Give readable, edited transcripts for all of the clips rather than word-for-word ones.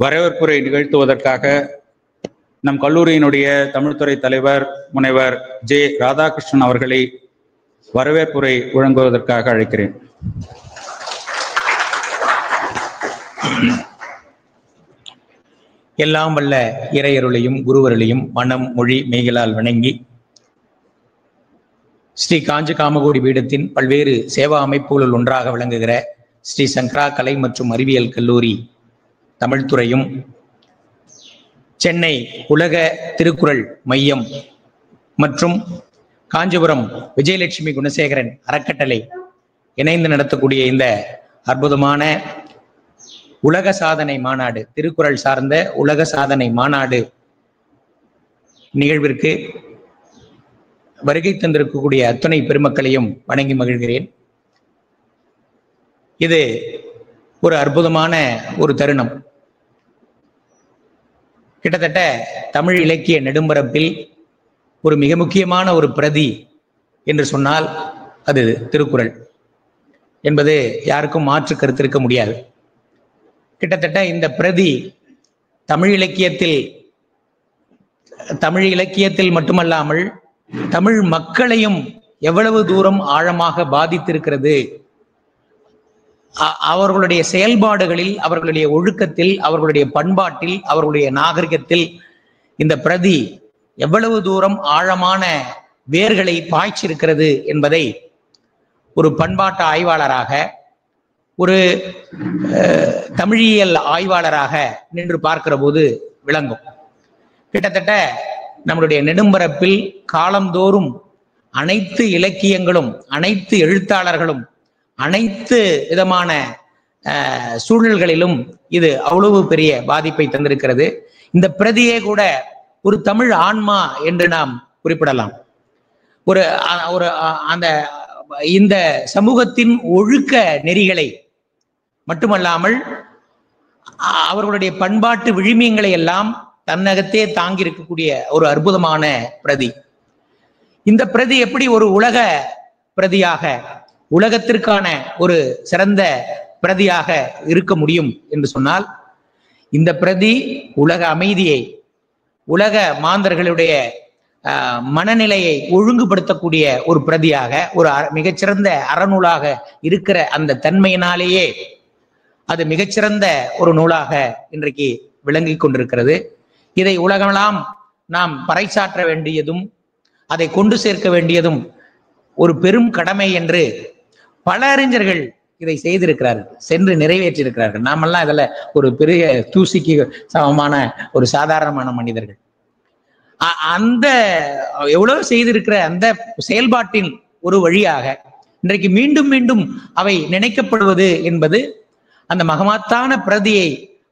வரவேற்புரை நிகழ்த்துவதற்காக நம் கல்லூரியினுடைய தமிழ்துறை தலைவர் முனைவர் ஜே ராதாகிருஷ்ணன் அவர்களை வரவேற்புரை வழங்குவதற்காக அழைக்கிறேன். எல்லாம் வல்ல இறையருளையும் குருவருளையும் மனம் மொழி மெய்களால் வணங்கி ஸ்ரீ காஞ்சி காமகோடி பீடத்தின் பல்வேறு சேவா அமைப்புகளுள் ஒன்றாக விளங்குகிற ஸ்ரீ சங்கரா கலை மற்றும் அறிவியல் கல்லூரி தமிழ்துறையும் சென்னை உலக திருக்குறள் மையம் மற்றும் காஞ்சிபுரம் விஜயலட்சுமி குணசேகரன் அறக்கட்டளை இணைந்து நடத்தக்கூடிய இந்த அற்புதமான உலக சாதனை மாநாடு, திருக்குறள் சார்ந்த உலக சாதனை மாநாடு நிகழ்விற்கு வருகை தந்திருக்கக்கூடிய அத்துணை பெருமக்களையும் வணங்கி மகிழ்கிறேன். இது ஒரு அற்புதமான ஒரு தருணம். கிட்டத்தட்ட தமிழ் இலக்கிய நெடும்பரப்பில் ஒரு மிக முக்கியமான ஒரு பிரதி என்று சொன்னால் அது திருக்குறள் என்பது யாருக்கும் மாற்று கருத்து இருக்க முடியாது. கிட்டத்தட்ட இந்த பிரதி தமிழ் இலக்கியத்தில் மட்டுமல்லாமல் தமிழ் மக்களையும் எவ்வளவு தூரம் ஆழமாக பாதித்திருக்கிறது, அவர்களுடைய செயல்பாடுகளில், அவர்களுடைய ஒழுக்கத்தில், அவர்களுடைய பண்பாட்டில், அவர்களுடைய நாகரிகத்தில் இந்த பிரதி எவ்வளவு தூரம் ஆழமான வேர்களை பாய்ச்சிருக்கிறது என்பதை ஒரு பண்பாட்டு ஆய்வாளராக, ஒரு தமிழியல் ஆய்வாளராக நின்று பார்க்கிற போது விளங்கும். கிட்டத்தட்ட நம்முடைய நெடும்பரப்பில் காலந்தோறும் அனைத்து இலக்கியங்களும், அனைத்து எழுத்தாளர்களும், அனைத்து விதமான சூழல்களிலும் இது அவ்வளவு பெரிய பாதிப்பை தந்திருக்கிறது. இந்த பிரதியே கூட ஒரு தமிழ் ஆன்மா என்று நாம் குறிப்பிடலாம். அந்த இந்த சமூகத்தின் ஒழுக்க நெறிகளை மட்டுமல்லாமல் அவர்களுடைய பண்பாட்டு விழுமியங்களை எல்லாம் தன்னகத்தே தாங்கி இருக்கக்கூடிய ஒரு அற்புதமான பிரதி. இந்த பிரதி எப்படி ஒரு உலக பிரதியாக, உலகத்திற்கான ஒரு சிறந்த பிரதியாக இருக்க முடியும் என்று சொன்னால், இந்த பிரதி உலக அமைதியை, உலக மாந்தர்களுடைய மனநிலையை ஒழுங்குபடுத்தக்கூடிய ஒரு பிரதியாக, ஒரு மிகச்சிறந்த அறநூலாக இருக்கிற அந்த தன்மையினாலேயே அது மிகச்சிறந்த ஒரு நூலாக இன்றைக்கு விளங்கி கொண்டிருக்கிறது. இதை உலகமெல்லாம் நாம் பறைசாற்ற வேண்டியதும் அதை கொண்டு சேர்க்க வேண்டியதும் ஒரு பெரும் கடமை என்று பல அறிஞர்கள் இதை செய்திருக்கிறார்கள், சென்று நிறைவேற்றியிருக்கிறார்கள். நாமெல்லாம் இதுல ஒரு பெரிய தூசிக்கு சமமான ஒரு சாதாரணமான மனிதர்கள். அந்த எவ்வளவு செய்திருக்கிற அந்த செயல்பாட்டின் ஒரு வழியாக இன்றைக்கு மீண்டும் மீண்டும் அவை நினைக்கப்படுவது என்பது அந்த மகமாத்தான பிரதியை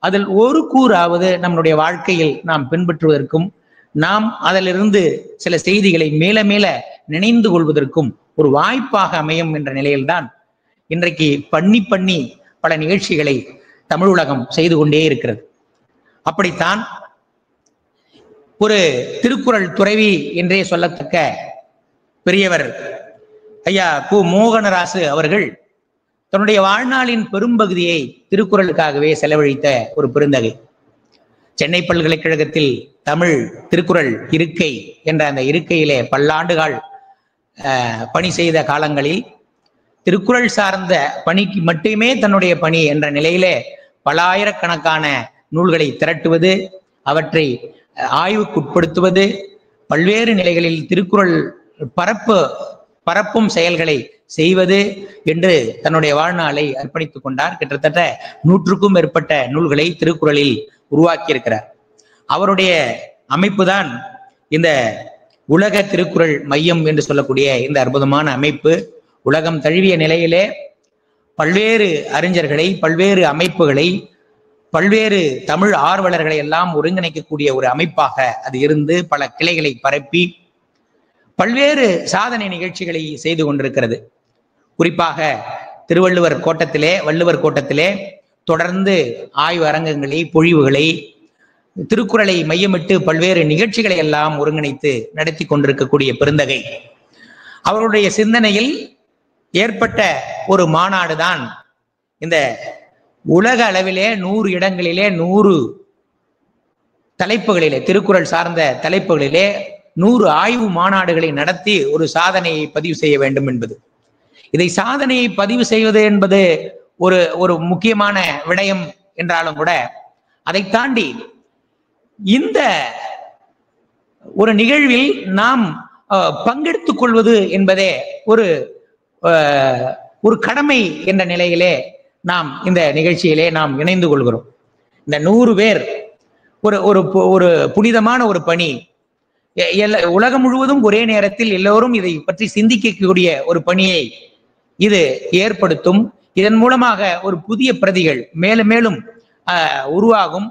அதில் ஒரு கூறாவது நம்முடைய வாழ்க்கையில் நாம் பின்பற்றுவதற்கும், நாம் அதிலிருந்து சில செய்திகளை மேல மேல நினைந்து கொள்வதற்கும் ஒரு வாய்ப்பாக அமையும் என்ற நிலையில்தான் இன்றைக்கு பண்ணி பல நிகழ்ச்சிகளை தமிழ் உலகம் செய்து கொண்டே இருக்கிறது. அப்படித்தான் ஒரு திருக்குறள் துறவி என்றே சொல்லத்தக்க பெரியவர் ஐயா கு மோகனராசு அவர்கள் தன்னுடைய வாழ்நாளின் பெரும்பகுதியை திருக்குறளுக்காகவே செலவழித்த ஒரு பெருந்தகை. சென்னை பல்கலைக்கழகத்தில் தமிழ் திருக்குறள் இருக்கை என்ற அந்த இருக்கையிலே பல்லாண்டுகள் பணி செய்த காலங்களில் திருக்குறள் சார்ந்த பணிக்கு மட்டுமே தன்னுடைய பணி என்ற நிலையிலே பல ஆயிரக்கணக்கான நூல்களை திரட்டுவது, அவற்றை ஆய்வுக்குட்படுத்துவது, பல்வேறு நிலைகளில் திருக்குறள் பரப்பும் செயல்களை செய்வது என்று தன்னுடைய வாழ்நாளை அர்ப்பணித்துக் கொண்டார். கிட்டத்தட்ட 100க்கும் மேற்பட்ட நூல்களை திருக்குறளில் உருவாக்கி இருக்கிறார். அவருடைய அமைப்பு தான் இந்த உலக திருக்குறள் மையம் என்று சொல்லக்கூடிய இந்த அற்புதமான அமைப்பு. உலகம் தழுவிய நிலையிலே பல்வேறு அறிஞர்களை, பல்வேறு அமைப்புகளை, பல்வேறு தமிழ் ஆர்வலர்களை எல்லாம் ஒருங்கிணைக்கக்கூடிய ஒரு அமைப்பாக அது இருந்து பல கிளைகளை பரப்பி பல்வேறு சாதனை நிகழ்ச்சிகளை செய்து கொண்டிருக்கிறது. குறிப்பாக வள்ளுவர் கோட்டத்திலே தொடர்ந்து ஆய்வு அரங்கங்களை, பொழிவுகளை, திருக்குறளை மையமிட்டு பல்வேறு நிகழ்ச்சிகளை எல்லாம் ஒருங்கிணைத்து நடத்தி கொண்டிருக்கக்கூடிய பெருந்தகை. அவருடைய சிந்தனையில் ஏற்பட்ட ஒரு மாநாடு தான் இந்த உலக அளவிலே 100 இடங்களிலே 100 தலைப்புகளிலே, திருக்குறள் சார்ந்த தலைப்புகளிலே 100 ஆய்வு மாநாடுகளை நடத்தி ஒரு சாதனையை பதிவு செய்ய வேண்டும் என்பது. இதை சாதனையை பதிவு செய்வது என்பது ஒரு முக்கியமான விடயம் என்றாலும் கூட, அதை தாண்டி இந்த ஒரு நிகழ்வில் நாம் பங்கெடுத்துக் கொள்வது என்பதே ஒரு கடமை என்ற நிலையிலே நாம் இந்த நிகழ்ச்சியிலே நாம் இணைந்து கொள்கிறோம். இந்த 100 பேர் ஒரு புனிதமான ஒரு பணி, உலகம் முழுவதும் ஒரே நேரத்தில் எல்லோரும் இதை பற்றி சிந்திக்கக்கூடிய ஒரு பணியை இது ஏற்படுத்தும். இதன் மூலமாக ஒரு புதிய பிரதிகள் மேலும் மேலும் உருவாகும்.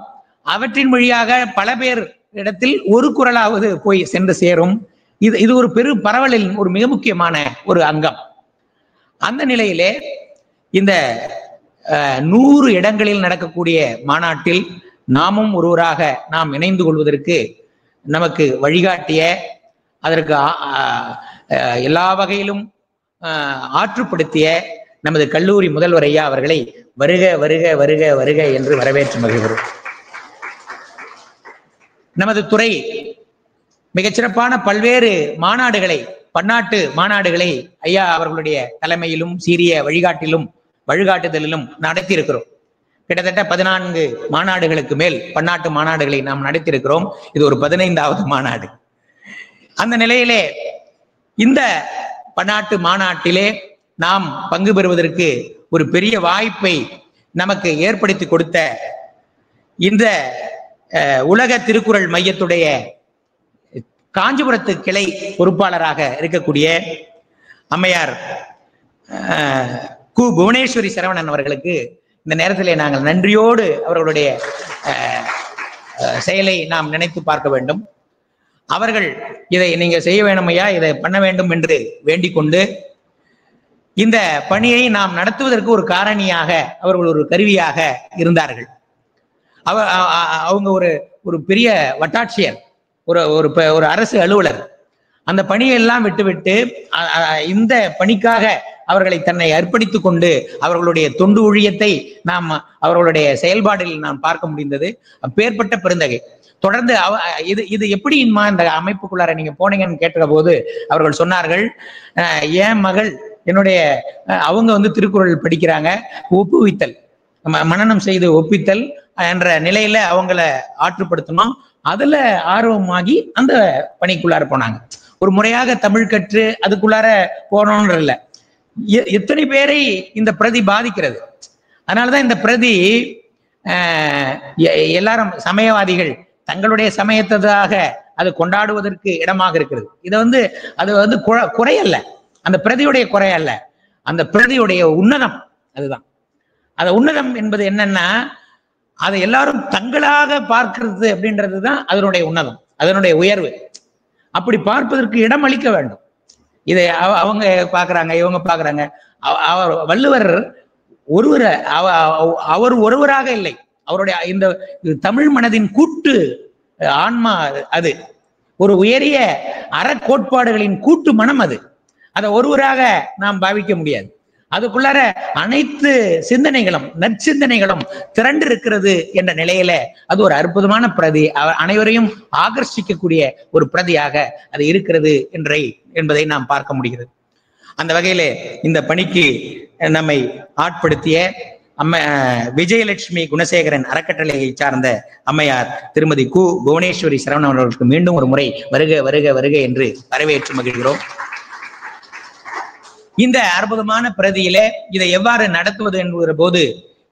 அவற்றின் வழியாக பல பேர் இடத்தில் ஒரு குரலாவது போய் சென்று சேரும். இது ஒரு பெரு பரவலின் ஒரு மிக முக்கியமான ஒரு அங்கம். அந்த நிலையிலே இந்த 100 இடங்களில் நடக்கக்கூடிய மாநாட்டில் நாமும் ஒருவராக நாம் இணைந்து கொள்வதற்கு நமக்கு வழிகாட்டிய, அதற்கு எல்லா வகையிலும் ஆற்றுப்படுத்திய நமது கல்லூரி முதல்வர் ஐயா அவர்களை வருக வருக வருக வருக என்று வரவேற்று மகிழ்கிறோம். நமது துறை மிகச்சிறப்பான பல்வேறு மாநாடுகளை, பன்னாட்டு மாநாடுகளை ஐயா அவர்களுடைய தலைமையிலும் சீரிய வழிகாட்டுதலிலும் நடத்தி இருக்கிறோம். கிட்டத்தட்ட 14 மாநாடுகளுக்கு மேல் பன்னாட்டு மாநாடுகளை நாம் நடத்தியிருக்கிறோம். இது ஒரு 15வது மாநாடு. அந்த நிலையிலே இந்த பன்னாட்டு மாநாட்டிலே நாம் பங்கு பெறுவதற்கு ஒரு பெரிய வாய்ப்பை நமக்கு ஏற்படுத்தி கொடுத்த இந்த உலக திருக்குறள் மையத்துடைய காஞ்சிபுரத்து கிளை பொறுப்பாளராக இருக்கக்கூடிய அம்மையார் கு புவனேஸ்வரி சரவணன் அவர்களுக்கு இந்த நேரத்திலே நாங்கள் நன்றியோடு அவர்களுடைய செயலை நாம் நினைத்து பார்க்க வேண்டும். அவர்கள் இதை நீங்க செய்ய வேணும் ஐயா, இதை பண்ண வேண்டும் என்று வேண்டிக் கொண்டு இந்த பணியை நாம் நடத்துவதற்கு ஒரு காரணியாக அவர்கள் ஒரு கருவியாக இருந்தார்கள். அவங்க ஒரு பெரிய வட்டாட்சியர், ஒரு அரசு அலுவலர். அந்த பணியெல்லாம் விட்டுவிட்டு இந்த பணிக்காக அவர்களை தன்னை அர்ப்பணித்துக் கொண்டு அவர்களுடைய தொண்டு ஊழியத்தை நாம் அவர்களுடைய செயல்பாடில் நாம் பார்க்க முடிந்தது. அப்பேற்பட்ட பெருந்தகை. தொடர்ந்து இது எப்படிமா இந்த அமைப்புக்குள்ளார நீங்க போனீங்கன்னு கேட்ட போது அவர்கள் சொன்னார்கள், என் மகள் அவங்க திருக்குறள் படிக்கிறாங்க, ஒப்புவித்தல், மனனம் செய்து ஒப்பித்தல் என்ற நிலையில அவங்கள ஆற்றுப்படுத்தணும். அதுல ஆர்வமாகி அந்த பணிக்குள்ளார போனாங்க. ஒரு முறையாக தமிழ் கற்று அதுக்குள்ளார போனோன்ற இல்ல, எத்தனை பேரை இந்த பிரதி பாதிக்கிறது. அதனாலதான் இந்த பிரதி எல்லாரும் சமயவாதிகள் தங்களுடைய சமயத்ததாக அது கொண்டாடுவதற்கு இடமாக இருக்கிறது. அது குறையல்ல, அந்த பிரதியுடைய குறையல்ல, அந்த பிரதியுடைய உன்னதம். அதுதான் அந்த உன்னதம் என்பது. என்னன்னா அதை எல்லாரும் தங்களாக பார்க்கிறது அப்படின்றதுதான் அதனுடைய உன்னதம், அதனுடைய உயர்வு. அப்படி பார்ப்பதற்கு இடம் அளிக்க வேண்டும். இதை அவங்க பாக்குறாங்க, இவங்க பாக்குறாங்க. வள்ளுவர் அவர் ஒருவராக இல்லை, அவருடைய இந்த தமிழ் மனதின் கூட்டு ஆன்மா. அது ஒரு உயரிய அறக்கோட்பாடுகளின் கூட்டு மனம். அதை ஒருவராக நாம் பாவிக்க முடியாது. அதுக்குள்ளார அனைத்து சிந்தனைகளும் நற்சிந்தனைகளும் திரண்டு இருக்கிறது என்ற நிலையில அது ஒரு அற்புதமான பிரதி, அனைவரையும் ஆகர்ஷிக்கக்கூடிய ஒரு பிரதியாக அது இருக்கிறது என்பதை நாம் பார்க்க முடிகிறது. அந்த வகையிலே இந்த பணிக்கு நம்மை ஆட்படுத்திய விஜயலட்சுமி குணசேகரன் அறக்கட்டளையை சார்ந்த அம்மையார் திருமதி கு புவனேஸ்வரி சரவணன் அவர்களுக்கு மீண்டும் ஒரு முறை வருக வருக வருக என்று வரவேற்று மகிழ்கிறோம். இந்த அற்புதமான பிரதியிலே இதை எவ்வாறு நடத்துவது என்கிற போது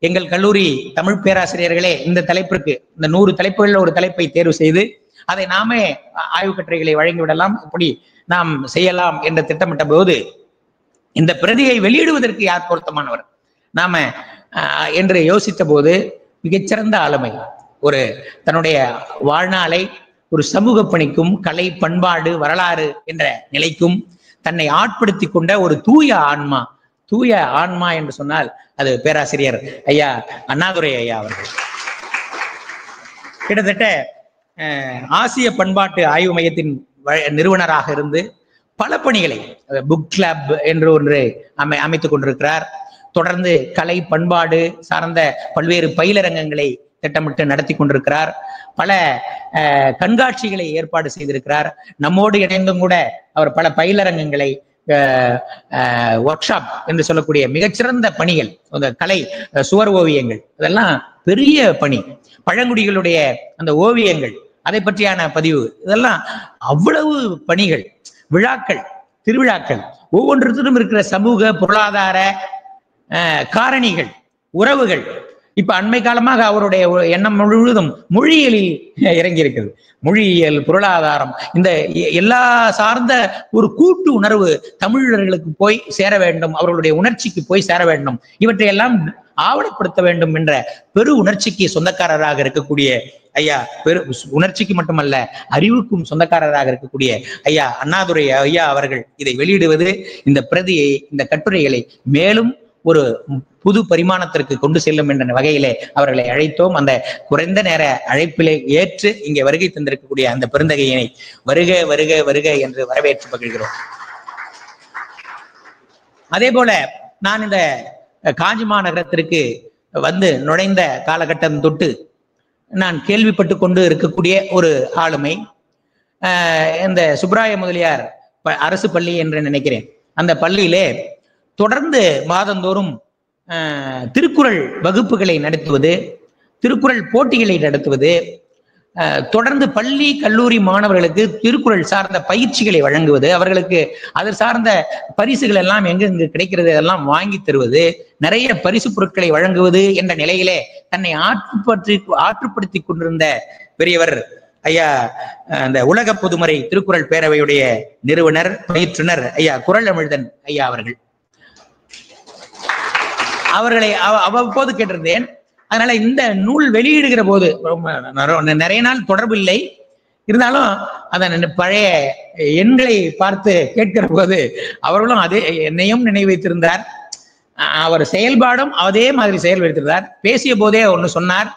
எங்கள் கல்லூரி தமிழ் பேராசிரியர்களே இந்த தலைப்பிற்கு, இந்த 100 தலைப்புகளில் ஒரு தலைப்பை தேர்வு செய்து அதை நாமே ஆய்வு கட்டுரைகளை வழங்கிவிடலாம், இப்படி நாம் செய்யலாம் என்று திட்டமிட்ட போது இந்த பிரதியை வெளியிடுவதற்கு யார் பொருத்தமானவர் நாம என்று யோசித்த போது மிகச்சிறந்த ஆளுமை, தன்னுடைய வாழ்நாளை ஒரு சமூக பணிக்கும் கலை பண்பாடு வரலாறு என்ற நிலைக்கும் தன்னை ஆட்படுத்தி கொண்ட ஒரு தூய ஆன்மா என்று சொன்னால் அது பேராசிரியர் ஐயா அண்ணாதுரை ஐயா அவர்கள். கிட்டத்தட்ட ஆசிய பண்பாட்டு ஆய்வு மையத்தின் நிறுவனராக இருந்து பல பணிகளை, புக் கிளப் என்று ஒன்று அமைத்துக் கொண்டிருக்கிறார். தொடர்ந்து கலை பண்பாடு சார்ந்த பல்வேறு பயிலரங்கங்களை திட்டமிட்டு நடத்தி கொண்டிருக்கிறார். பல கண்காட்சிகளை ஏற்பாடு செய்திருக்கிறார். நம்மோடு இணைந்தும் கூட அவர் பல பயிலரங்கங்களை ஒர்க் ஷாப் என்று சொல்லக்கூடிய மிகச்சிறந்த பணிகள், அந்த கலை சுவர் ஓவியங்கள், அதெல்லாம் பெரிய பணி. பழங்குடிகளுடைய அந்த ஓவியங்கள், அதை பற்றியான பதிவு, இதெல்லாம் அவ்வளவு பணிகள், விழாக்கள், திருவிழாக்கள், ஒவ்வொன்றுத்திலும் இருக்கிற சமூக பொருளாதார காரணிகள், உறவுகள். இப்ப அண்மை காலமாக அவருடைய எண்ணம் முழுவதும் மொழியியலில் இறங்கி இருக்கிறது. மொழியியல், பொருளாதாரம், இந்த எல்லா சார்ந்த ஒரு கூட்டு உணர்வு தமிழர்களுக்கு போய் சேர வேண்டும், அவர்களுடைய உணர்ச்சிக்கு போய் சேர வேண்டும், இவற்றையெல்லாம் ஆவணப்படுத்த வேண்டும் என்ற பெரு உணர்ச்சிக்கு சொந்தக்காரராக இருக்கக்கூடிய ஐயா, உணர்ச்சிக்கு மட்டுமல்ல அறிவுக்கும் சொந்தக்காரராக இருக்கக்கூடிய ஐயா அண்ணாதுரை ஐயா அவர்கள் இதை வெளியிடுவது, இந்த பிரதியை, இந்த கட்டுரைகளை மேலும் ஒரு புது பரிமாணத்திற்கு கொண்டு செல்லும் என்ற வகையிலே அவர்களை அழைத்தோம். அந்த குறைந்த நேர அழைப்பிலே ஏற்று இங்கே வருகை தந்திருக்கக்கூடிய அந்த பெருந்தகையினை வருக வருக வருக என்று வரவேற்று மகிழ்கிறோம். அதே போல நான் இந்த காஞ்சி மாநகரத்திற்கு வந்து நுழைந்த காலகட்டம் தொட்டு நான் கேள்விப்பட்டு கொண்டு இருக்கக்கூடிய ஒரு ஆளுமை, இந்த சுப்பராய முதலியார் அரசு பள்ளி என்று நினைக்கிறேன். அந்த பள்ளியிலே தொடர்ந்து மாதந்தோறும் திருக்குறள் வகுப்புகளை நடத்துவது, திருக்குறள் போட்டிகளை நடத்துவது, தொடர்ந்து பள்ளி கல்லூரி மாணவர்களுக்கு திருக்குறள் சார்ந்த பயிற்சிகளை வழங்குவது, அவர்களுக்கு அது சார்ந்த பரிசுகள் எல்லாம் எங்கெங்கு கிடைக்கிறது அதெல்லாம் வாங்கி தருவது, நிறைய பரிசு பொருட்களை வழங்குவது என்ற நிலையிலே தன்னை ஆற்றுப்படுத்தி கொண்டிருந்த பெரியவர் ஐயா அந்த உலக பொதுமறை திருக்குறள் பேரவையுடைய நிறுவனர், பயிற்றுனர் ஐயா குறளமிழ்தன் ஐயா அவர்கள். அவர்களை அவ்வப்போது கேட்டிருந்தேன். அதனால இந்த நூல் வெளியிடுகிற போது நிறைய நாள் தொடர்பு இல்லை, இருந்தாலும் அதன் பழைய எண்களை பார்த்து கேட்கிற போது அவர்களும் அதே என்னையும் நினைவு வைத்திருந்தார். அவர் செயல்பாடும் அதே மாதிரி செயல் வைத்திருந்தார். பேசிய போதே ஒன்று சொன்னார்,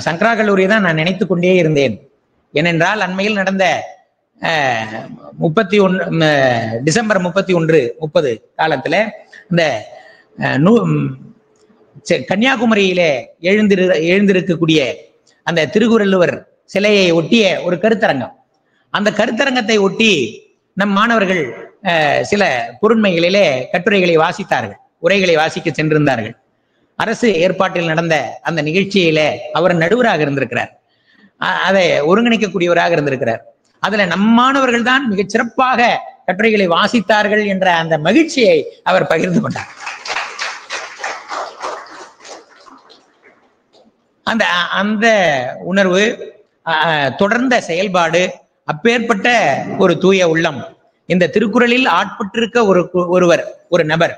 சங்கரா கல்லூரியை தான் நான் நினைத்து கொண்டே இருந்தேன். ஏனென்றால் அண்மையில் நடந்த டிசம்பர் 31-30 காலத்துல இந்த கன்னியாகுமரியிலே எழுந்திருக்கக்கூடிய அந்த திருக்குறளுவர் சிலையை ஒட்டிய ஒரு கருத்தரங்கம். அந்த கருத்தரங்கத்தை ஒட்டி நம் மாணவர்கள் சில பொருண்மைகளிலே கட்டுரைகளை வாசித்தார்கள், உரைகளை வாசிக்க சென்றிருந்தார்கள். அரசு ஏற்பாட்டில் நடந்த அந்த நிகழ்ச்சியில அவர் நடுவராக இருந்திருக்கிறார், அதை ஒருங்கிணைக்கக்கூடியவராக இருந்திருக்கிறார். அதுல நம் மாணவர்கள் தான் மிகச் சிறப்பாக கட்டுரைகளை வாசித்தார்கள் என்ற அந்த மகிழ்ச்சியை அவர் பகிர்ந்து கொண்டார். அந்த உணர்வு, தொடர்ந்த செயல்பாடு, அப்பேற்பட்ட ஒரு தூய உள்ளம், இந்த திருக்குறளில் ஆட்பட்டிருக்க ஒரு நபர்,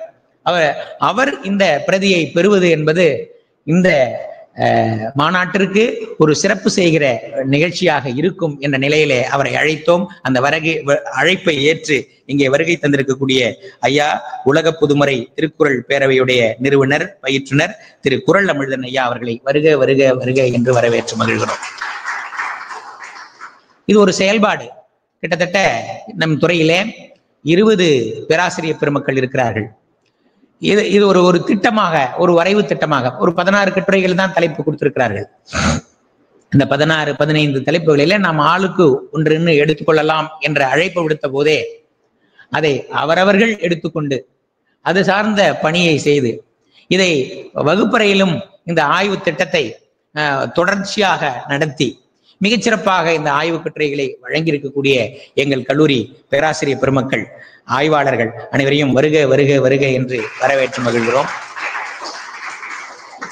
அவர் இந்த பிரதியை பெறுவது என்பது இந்த மாநாட்டிற்கு ஒரு சிறப்பு செய்கிற நிகழ்ச்சியாக இருக்கும் என்ற நிலையிலே அவரை அழைத்தோம். அந்த அழைப்பை ஏற்று இங்கே வருகை தந்திருக்கக்கூடிய ஐயா உலக பொதுமறை திருக்குறள் பேரவையுடைய நிறுவனர், பயிற்றுனர் திரு குறளமிழ்தன் ஐயா அவர்களை வருக வருக வருக என்று வரவேற்று மகிழ்கிறோம். இது ஒரு செயல்பாடு. கிட்டத்தட்ட நம் துறையிலே 20 பேராசிரியர் பெருமக்கள் இருக்கிறார்கள். இது ஒரு திட்டமாக, ஒரு வரைவு திட்டமாக ஒரு 16 கட்டுரைகள் தான் தலைப்பு கொடுத்திருக்கிறார்கள். இந்த 16-15 தலைப்புகளிலே நாம் ஆளுக்கு ஒன்று எடுத்துக்கொள்ளலாம் என்ற அழைப்பு விடுத்த போதே அதை அவரவர்கள் எடுத்துக்கொண்டு அது சார்ந்த பணியை செய்து இதை வகுப்பறையிலும் இந்த ஆய்வு திட்டத்தை தொடர்ச்சியாக நடத்தி மிகச்சிறப்பாக இந்த ஆய்வு கட்டுரைகளை வழங்கியிருக்கக்கூடிய எங்கள் கல்லூரி பேராசிரியர் பெருமக்கள், ஆய்வாளர்கள் அனைவரையும் வருக வருக வருக என்று வரவேற்று மகிழ்கிறோம்.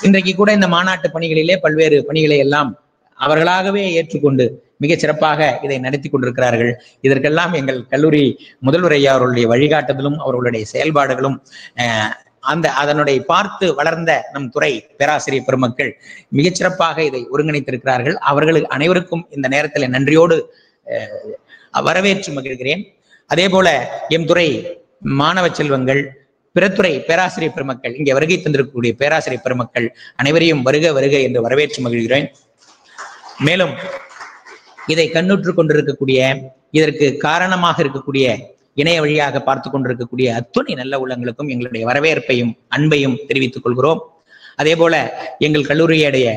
இன்றைக்கு கூட இந்த மாநாட்டு பணிகளிலே பல்வேறு பணிகளை எல்லாம் அவர்களாகவே ஏற்றுக்கொண்டு மிகச் சிறப்பாக இதை நடத்தி கொண்டிருக்கிறார்கள். இதற்கெல்லாம் எங்கள் கல்லூரி முதல்வர் ஐயா அவர்களுடைய வழிகாட்டுதலும் அவர்களுடைய செயல்பாடுகளும் அதனுடைய பார்த்து வளர்ந்த நம் துறை பேராசிரியர் பெருமக்கள் மிகச்சிறப்பாக இதை ஒருங்கிணைத்திருக்கிறார்கள். அவர்களுக்கு அனைவருக்கும் இந்த நேரத்தில் நன்றியோடு வரவேற்று மகிழ்கிறேன். அதே போல எம் துறை மாணவ செல்வங்கள், பிறத்துறை பேராசிரியர் பெருமக்கள், இங்கே வருகை தந்திருக்கக்கூடிய பேராசிரியர் பெருமக்கள் அனைவரையும் வருக வருக என்று வரவேற்று மகிழ்கிறேன். மேலும் இதை கண்ணுற்று கொண்டிருக்கக்கூடிய, இதற்கு காரணமாக இருக்கக்கூடிய இணைய வழியாக பார்த்து கொண்டிருக்கக்கூடிய அத்துணை நல்ல உள்ளங்களுக்கும் எங்களுடைய வரவேற்பையும் அன்பையும் தெரிவித்துக் கொள்கிறோம். அதே போல எங்கள் கல்லூரியுடைய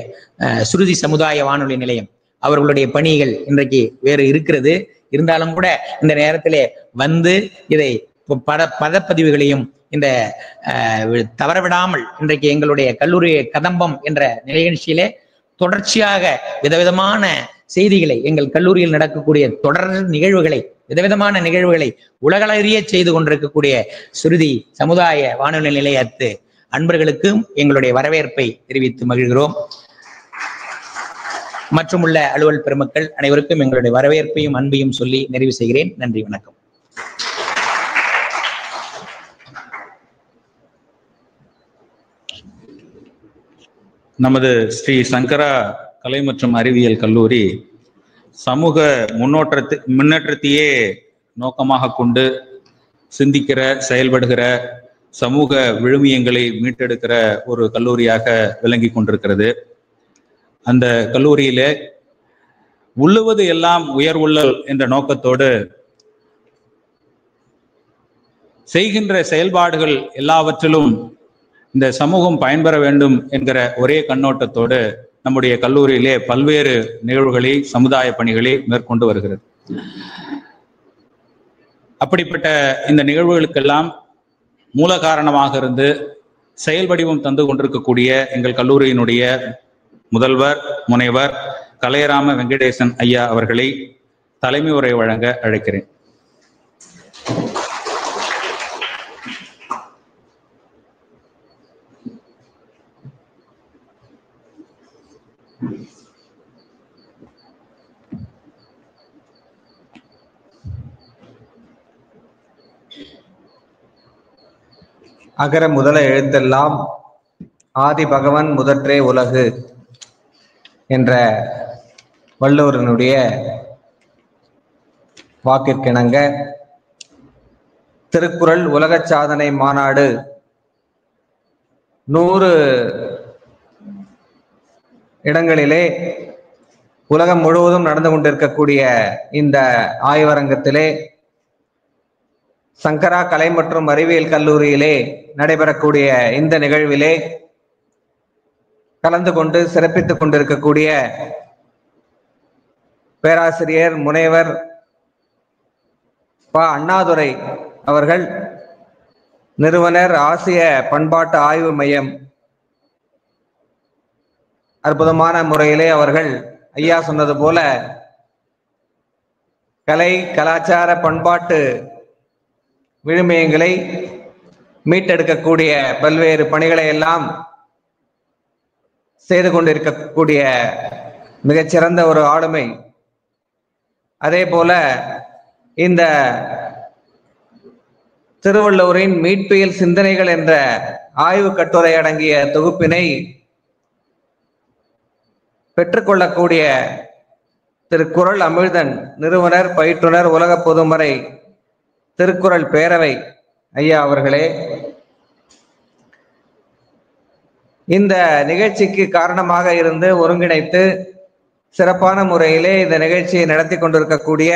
சுருதி சமுதாய வானொலி நிலையம் அவர்களுடைய பணிகள் இன்றைக்கு வேறு இருக்கிறது. இருந்தாலும் கூட இந்த நேரத்திலே வந்து இதை பதப்பதிவுகளையும் இந்த தவறவிடாமல் இன்றைக்கு எங்களுடைய கல்லூரி கதம்பம் என்ற நிகழ்ச்சியிலே தொடர்ச்சியாக விதவிதமான செய்திகளை, எங்கள் கல்லூரியில் நடக்கக்கூடிய தொடர் நிகழ்வுகளை, விதவிதமான நிகழ்வுகளை உலகளறிய செய்து கொண்டிருக்கக்கூடிய சுருதி சமுதாய வானொலி நிலையத்து அன்பர்களுக்கும் எங்களுடைய வரவேற்பை தெரிவித்து மகிழ்கிறோம். மற்றும் உள்ள அலுவல் பெருமக்கள் அனைவருக்கும் எங்களுடைய வரவேற்பையும் அன்பையும் சொல்லி நிறைவு செய்கிறேன். நன்றி, வணக்கம். நமது ஸ்ரீ சங்கரா கலை மற்றும் அறிவியல் கல்லூரி சமூக முன்னேற்றத்தையே நோக்கமாக கொண்டு சிந்திக்கிற, செயல்படுகிற, சமூக விழுமியங்களை மீட்டெடுக்கிற ஒரு கல்லூரியாக விளங்கி கொண்டிருக்கிறது. அந்த கல்லூரியிலே உள்ளுவது எல்லாம் உயர்வுள்ளல் என்ற நோக்கத்தோடு செய்கின்ற செயல்பாடுகள் எல்லாவற்றிலும் இந்த சமூகம் பயன்பெற வேண்டும் என்கிற ஒரே கண்ணோட்டத்தோடு நம்முடைய கல்லூரியிலே பல்வேறு நிகழ்வுகளை, சமுதாய பணிகளை மேற்கொண்டு வருகிறது. அப்படிப்பட்ட இந்த நிகழ்வுகளுக்கெல்லாம் மூல காரணமாக இருந்து செயல் வடிவம் தந்து கொண்டிருக்கக்கூடிய எங்கள் கல்லூரியினுடைய முதல்வர் முனைவர் கலையராம வெங்கடேசன் ஐயா அவர்களை தலைமை உரை வழங்க அழைக்கிறேன். அகர முதல எழுத்தெல்லாம் ஆதி பகவன் முதற்றே உலகு என்ற வள்ளுவரனுடைய வாக்கிற்கிணங்க திருக்குறள் உலக சாதனை மாநாடு 100 இடங்களிலே உலகம் முழுவதும் நடந்து கொண்டிருக்கக்கூடிய இந்த ஆய்வரங்கத்திலே சங்கரா கலை மற்றும் அறிவியல் கல்லூரியிலே நடைபெறக்கூடிய இந்த நிகழ்விலே கலந்து கொண்டு சிறப்பித்துக் கொண்டிருக்கக்கூடிய பேராசிரியர் முனைவர் ப. அண்ணாதுரை அவர்கள், நிறுவனர், ஆசிய பண்பாட்டு ஆய்வு மையம், அற்புதமான முறையிலே அவர்கள் ஐயா சொன்னது போல கலை, கலாச்சார, பண்பாட்டு விழுமியங்களை மீட்டெடுக்கக்கூடிய பல்வேறு பணிகளை எல்லாம் செய்து கொண்டிருக்கக்கூடிய மிகச்சிறந்த ஒரு ஆளுமை. அதே போல இந்த திருவள்ளுவரின் மீட்பியல் சிந்தனைகள் என்ற ஆய்வு கட்டுரை அடங்கிய தொகுப்பினை பெற்றுக்கொள்ளக்கூடிய திருக்குறள் அமிழ்தன் நிறுவனர், பயிற்றுனர், உலக பொதுமறை திருக்குறள் பேரவை ஐயா அவர்களே, இந்த நிகழ்ச்சிக்கு காரணமாக இருந்து ஒருங்கிணைத்து சிறப்பான முறையிலே இந்த நிகழ்ச்சியை நடத்தி கொண்டிருக்கக்கூடிய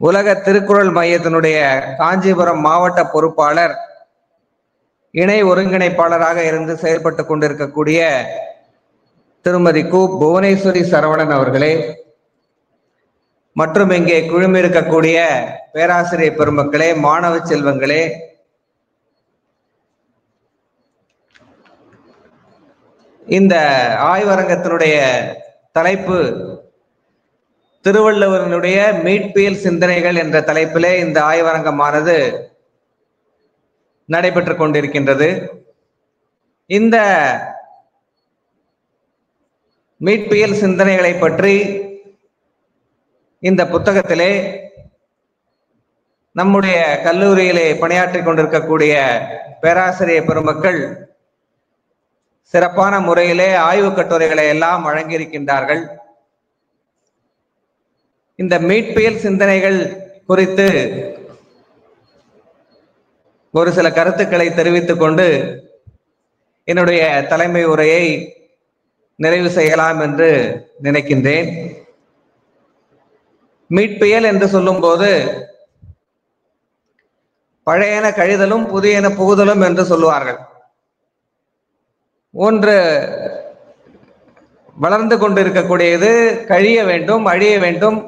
உலக திருக்குறள் மையத்தினுடைய காஞ்சிபுரம் மாவட்ட பொறுப்பாளர், இணை ஒருங்கிணைப்பாளராக இருந்து செயல்பட்டு கொண்டிருக்கக்கூடிய திருமதி கு. புவனேஸ்வரி சரவணன் அவர்களே, மற்றும் இங்கே குழுமிருக்கக்கூடிய பேராசிரியர் பெருமக்களே, மாணவ செல்வங்களே, இந்த ஆய்வரங்கத்தினுடைய தலைப்பு திருவள்ளுவரினுடைய மீட்பியல் சிந்தனைகள் என்ற தலைப்பிலே இந்த ஆய்வரங்கமானது நடைபெற்றுக் கொண்டிருக்கின்றது. இந்த மீட்பியல் சிந்தனைகளை பற்றி இந்த புத்தகத்திலே நம்முடைய கல்லூரியிலே பணியாற்றிக் கொண்டிருக்கக்கூடிய பேராசிரியர் பெருமக்கள் சிறப்பான முறையிலே ஆய்வு கட்டுரைகளை எல்லாம் வழங்கியிருக்கின்றார்கள். இந்த மீட்பியல் சிந்தனைகள் குறித்து ஒரு சில கருத்துக்களை தெரிவித்துக் கொண்டு என்னுடைய தலைமை உரையை நிறைவு செய்யலாம் என்று நினைக்கின்றேன். மீட்பியல் என்று சொல்லும் போது பழையன கழிதலும் புதியன புகுதலும் என்று சொல்லுவார்கள். ஒன்று வளர்ந்து கொண்டிருக்கக்கூடியது கழிய வேண்டும், அழிய வேண்டும்,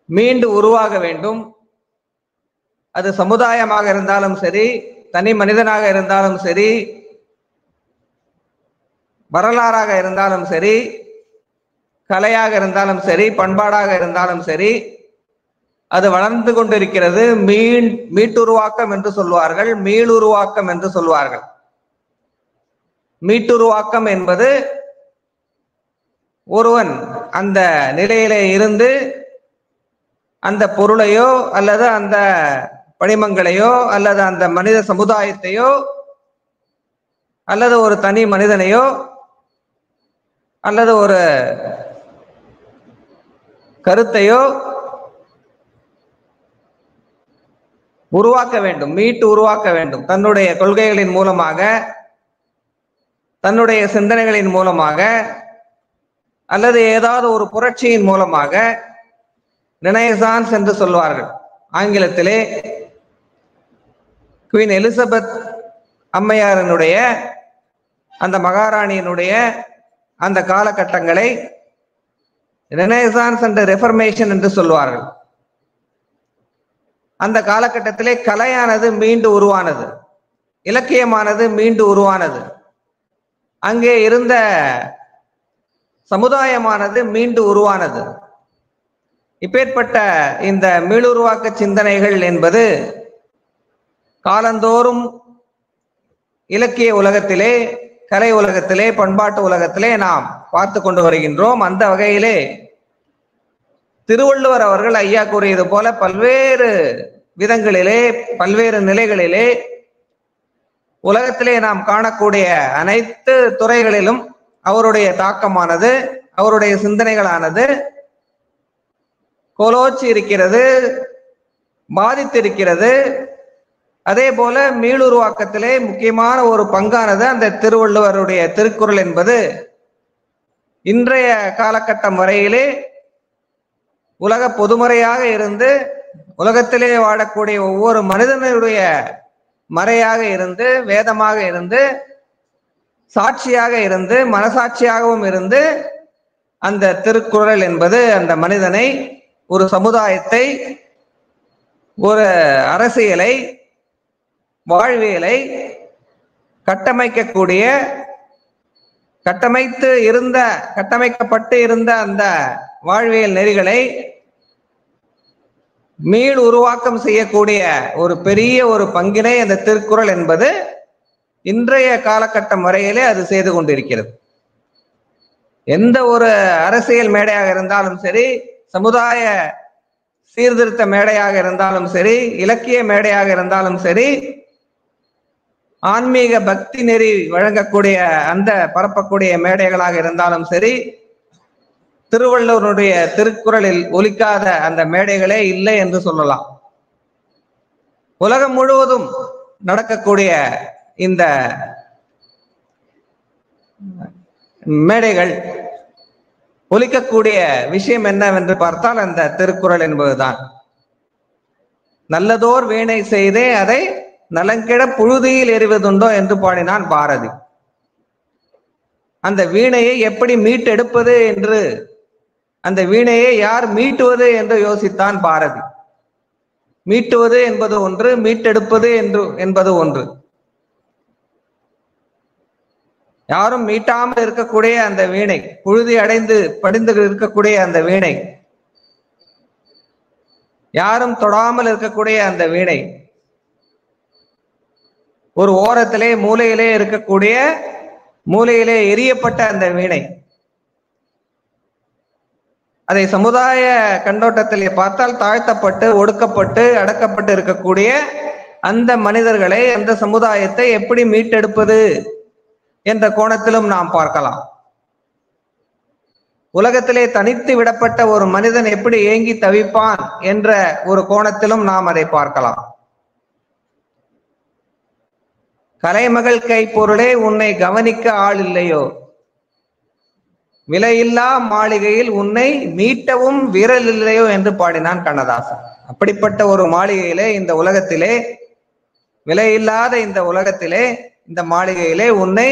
மீண்டு உருவாக வேண்டும். அது சமுதாயமாக இருந்தாலும் சரி, தனி மனிதனாக இருந்தாலும் சரி, வரலாறாக இருந்தாலும் சரி, கலையாக இருந்தாலும் சரி, பண்பாடாக இருந்தாலும் சரி, அது வளர்ந்து கொண்டிருக்கிறது. மீட்டுருவாக்கம் என்று சொல்வார்கள், மீளுருவாக்கம் என்று சொல்வார்கள். மீட்டுருவாக்கம் என்பது ஒருவன் அந்த நிலையிலே இருந்து அந்த பொருளையோ அல்லது அந்த படிமங்களையோ அல்லது அந்த மனித சமுதாயத்தையோ அல்லது ஒரு தனி மனிதனையோ அல்லது ஒரு கருத்தையோ உருவாக்க வேண்டும், மீட்டு உருவாக்க வேண்டும். தன்னுடைய கொள்கைகளின் மூலமாக, தன்னுடைய சிந்தனைகளின் மூலமாக அல்லது ஏதாவது ஒரு புரட்சியின் மூலமாக, ரெனசான்ஸ் என்று சொல்வார்கள் ஆங்கிலத்திலே. குவீன் எலிசபெத் அம்மையாரினுடைய அந்த மகாராணியினுடைய அந்த காலகட்டங்களை ரெனசான்ஸ் அண்ட் ரெஃபர்மேஷன் என்று சொல்வார்கள். அந்த காலகட்டத்திலே கலையானது மீண்டு உருவானது, இலக்கியமானது மீண்டு உருவானது, அங்கே இருந்த சமுதாயமானது மீண்டு உருவானது. இப்பேற்பட்ட இந்த மீளுருவாக்க சிந்தனைகள் என்பது காலந்தோறும் இலக்கிய உலகத்திலே, கலை உலகத்திலே, பண்பாட்டு உலகத்திலே நாம் பார்த்து கொண்டு வருகின்றோம். அந்த வகையிலே திருவள்ளுவர் அவர்கள் ஐயா கூறியது போல பல்வேறு விதங்களிலே, பல்வேறு நிலைகளிலே உலகத்திலே நாம் காணக்கூடிய அனைத்து துறைகளிலும் அவருடைய தாக்கமானது, அவருடைய சிந்தனைகளானது கோலோச்சி இருக்கிறது, பாதித்திருக்கிறது. அதே போல மீளுருவாக்கத்திலே முக்கியமான ஒரு பங்கானது அந்த திருவள்ளுவருடைய திருக்குறள் என்பது இன்றைய காலகட்டம் வரையிலே உலக பொதுமறையாக இருந்து, உலகத்திலே வாழக்கூடிய ஒவ்வொரு மனிதனுடைய மறையாக இருந்து, வேதமாக இருந்து, சாட்சியாக இருந்து, மனசாட்சியாகவும் இருந்து, அந்த திருக்குறள் என்பது அந்த மனிதனை, ஒரு சமுதாயத்தை, ஒரு அரசியலை, வாழ்வியலை கட்டமைக்கக்கூடிய, கட்டமைக்கப்பட்டு இருந்த அந்த வாழ்வியல் நெறிகளை மீள் உருவாக்கம் செய்யக்கூடிய ஒரு பெரிய ஒரு பங்கினை அந்த திருக்குறள் என்பது இன்றைய காலகட்டம் வரையிலே அது செய்து கொண்டிருக்கிறது. எந்த ஒரு அரசியல் மேடையாக இருந்தாலும் சரி, சமுதாய சீர்திருத்த மேடையாக இருந்தாலும் சரி, இலக்கிய மேடையாக இருந்தாலும் சரி, ஆன்மீக பக்தி நெறி வழங்கக்கூடிய அந்த பரப்பக்கூடிய மேடைகளாக இருந்தாலும் சரி, திருவள்ளுவருடைய திருக்குறளில் ஒலிக்காத அந்த மேடைகளே இல்லை என்று சொல்லலாம். உலகம் முழுவதும் நடக்கக்கூடிய இந்த மேடைகள் ஒலிக்கக்கூடிய விஷயம் என்னவென்று பார்த்தால் அந்த திருக்குறள் என்பதுதான். நல்லதோர் வீணை செய்தே அதை நலங்கிட புழுதியில் எறிவதுண்டோ என்று பாடினான் பாரதி. அந்த வீணையை எப்படி மீட்டெடுப்பது என்று, அந்த வீணையை யார் மீட்டுவது என்று யோசித்தான் பாரதி. மீட்டுவது என்பது ஒன்று, மீட்டெடுப்பது என்பது ஒன்று. யாரும் மீட்டாமல் இருக்கக்கூடிய அந்த வீணை, புழுதி அடைந்து படிந்து இருக்கக்கூடிய அந்த வீணை, யாரும் தொடாமல் இருக்கக்கூடிய அந்த வீணை, ஒரு ஓரத்திலே மூலையிலே இருக்கக்கூடிய, மூலையிலே எரியப்பட்ட அந்த வீணை, அதை சமுதாய கண்ணோட்டத்திலே பார்த்தால் தாழ்த்தப்பட்டு, ஒடுக்கப்பட்டு, அடக்கப்பட்டு இருக்கக்கூடிய அந்த மனிதர்களை, அந்த சமுதாயத்தை எப்படி மீட்டெடுப்பது என்ற கோணத்திலும் நாம் பார்க்கலாம். உலகத்திலே தனித்து விடப்பட்ட ஒரு மனிதன் எப்படி ஏங்கி தவிப்பான் என்ற ஒரு கோணத்திலும் நாம் அதை பார்க்கலாம். கலைமகள் கைப்பொருளே உன்னை கவனிக்க ஆள் இல்லையோ, விலையில்லா மாளிகையில் உன்னை மீட்டவும் வீரல் இல்லையோ என்று பாடினான் கண்ணதாசன். அப்படிப்பட்ட ஒரு மாளிகையிலே, இந்த உலகத்திலே, விலையில்லாத இந்த உலகத்திலே, இந்த மாளிகையிலே உன்னை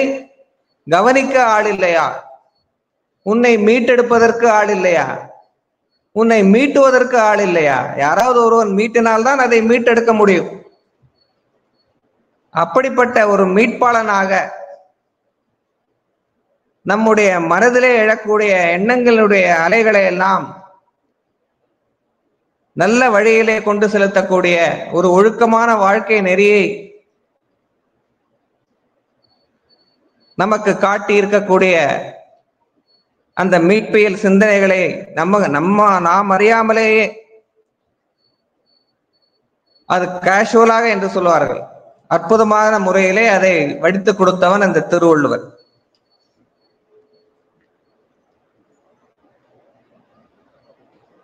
கவனிக்க ஆள் இல்லையா? உன்னை மீட்டெடுப்பதற்கு ஆள் இல்லையா? உன்னை மீட்டுவதற்கு ஆள் இல்லையா? யாராவது ஒருவன் மீட்டினால்தான் அதை மீட்டெடுக்க முடியும். அப்படிப்பட்ட ஒரு மீட்பாளனாக நம்முடைய மனதிலே எழக்கூடிய எண்ணங்களுடைய அலைகளை எல்லாம் நல்ல வழியிலே கொண்டு செலுத்தக்கூடிய ஒரு ஒழுக்கமான வாழ்க்கை நெறியை நமக்கு காட்டி இருக்கக்கூடிய அந்த மீட்பியல் சிந்தனைகளை நாம் அறியாமலேயே, அது கேஷுவலாக என்று சொல்வார்கள், அற்புதமான முறையிலே அதை வடித்து கொடுத்தவன் அந்த திருவள்ளுவர்.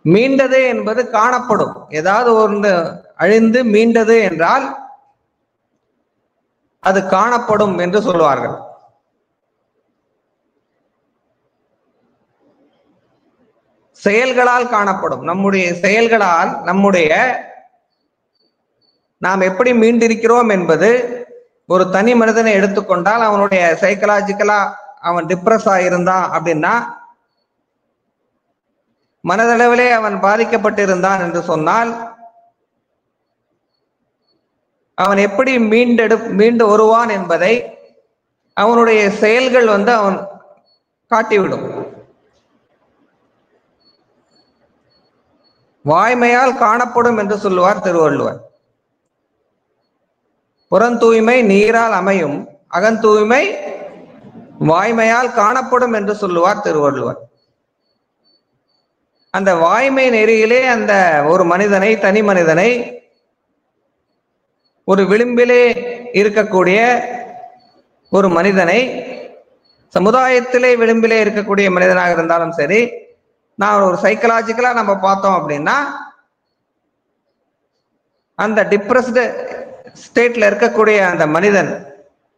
மீண்டது என்பது காணப்படும். ஏதாவது ஒன்று அழிந்து மீண்டது என்றால் அது காணப்படும் என்று சொல்வார்கள். செயல்களால் காணப்படும். நம்முடைய செயல்களால் நாம் எப்படி மீண்டிருக்கிறோம் என்பது, ஒரு தனி மனிதனை எடுத்துக்கொண்டால் அவனுடைய சைக்கலாஜிக்கலா அவன் டிப்ரெஸ் ஆகியிருந்தான் அப்படின்னா, மனதளவிலே அவன் பாதிக்கப்பட்டிருந்தான் என்று சொன்னால், அவன் எப்படி மீண்டு வருவான் என்பதை அவனுடைய செயல்கள் அவன் காட்டிவிடும். வாய்மையால் காணப்படும் என்று சொல்லுவார் திருவள்ளுவர். புறந்தூய்மை நீரால் அமையும், அகந்தூய்மை வாய்மையால் காணப்படும் என்று சொல்லுவார் திருவள்ளுவர். அந்த வாய்மை நெறியிலே அந்த ஒரு மனிதனை, தனி மனிதனை, ஒரு விளிம்பிலே இருக்கக்கூடிய ஒரு மனிதனை, சமுதாயத்திலே விளிம்பிலே இருக்கக்கூடிய மனிதனாக இருந்தாலும் சரி, நான் ஒரு சைக்கலாஜிக்கலா நம்ம பார்த்தோம் அப்படின்னா, அந்த டிப்ரெஸ்டு ஸ்டேட்ல இருக்கக்கூடிய அந்த மனிதன்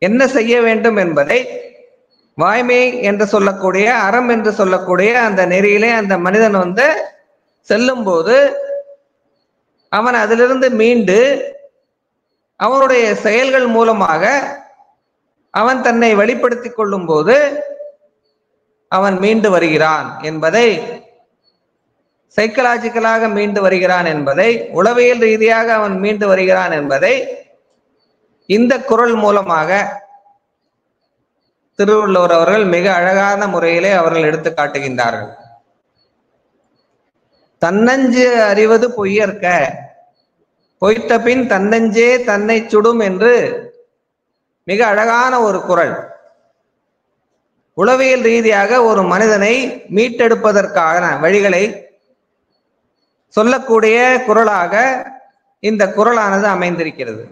என்ன செய்ய வேண்டும் என்பதை வாய்மை என்று சொல்லக்கூடிய, அறம் என்று சொல்லக்கூடிய அந்த நெறியிலே அந்த மனிதன் செல்லும் போது அவன் அதிலிருந்து மீண்டு அவனுடைய செயல்கள் மூலமாக அவன் தன்னை வெளிப்படுத்திக் கொள்ளும் போது அவன் மீண்டு வருகிறான் என்பதை, சைக்கலாஜிக்கலாக மீண்டு வருகிறான் என்பதை, உளவியல் ரீதியாக அவன் மீண்டு வருகிறான் என்பதை இந்த குறள் மூலமாக திருவள்ளுவர் அவர்கள் மிக அழகான முறையிலே அவர்கள் எடுத்து காட்டுகின்றார்கள். தன்னஞ்சு அறிவது பொய்யற்க, பொய்த்த பின் தன்னஞ்சே தன்னை சுடும் என்று மிக அழகான ஒரு குறள். உளவியல் ரீதியாக ஒரு மனிதனை மீட்டெடுப்பதற்கான வழிகளை சொல்லக்கூடிய குறளாக இந்த குறளானது அமைந்திருக்கிறது.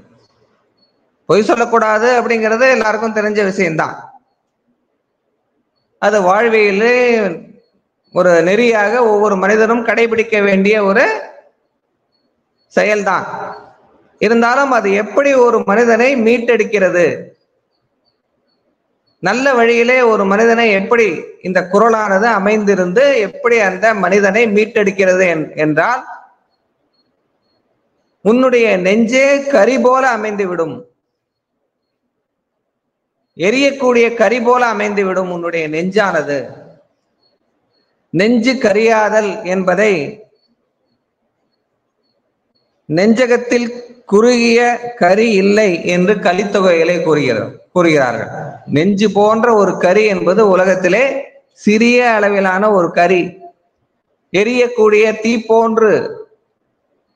பொய் சொல்லக்கூடாது அப்படிங்கிறது எல்லாருக்கும் தெரிஞ்ச விஷயம்தான். அது வாழ்வியலே ஒரு நெறியாக ஒவ்வொரு மனிதனும் கடைபிடிக்க வேண்டிய ஒரு செயல்தான். இருந்தாலும் அது எப்படி ஒரு மனிதனை மீட்டெடுக்கிறது, நல்ல வழியிலே ஒரு மனிதனை எப்படி இந்த குறளானது அமைந்திருந்து எப்படி அந்த மனிதனை மீட்டெடுக்கிறது என்றால், உன்னுடைய நெஞ்சே கரி போல அமைந்துவிடும், எரியக்கூடிய கரி போல அமைந்துவிடும் உன்னுடைய நெஞ்சானது. நெஞ்சு கரியாதல் என்பதை நெஞ்சகத்தில் குறுகிய கரி இல்லை என்று கலித்தொகைகளை கூறுகிறார்கள். நெஞ்சு போன்ற ஒரு கரி என்பது உலகத்திலே சிறிய அளவிலான ஒரு கரி, எரியக்கூடிய தீ போன்று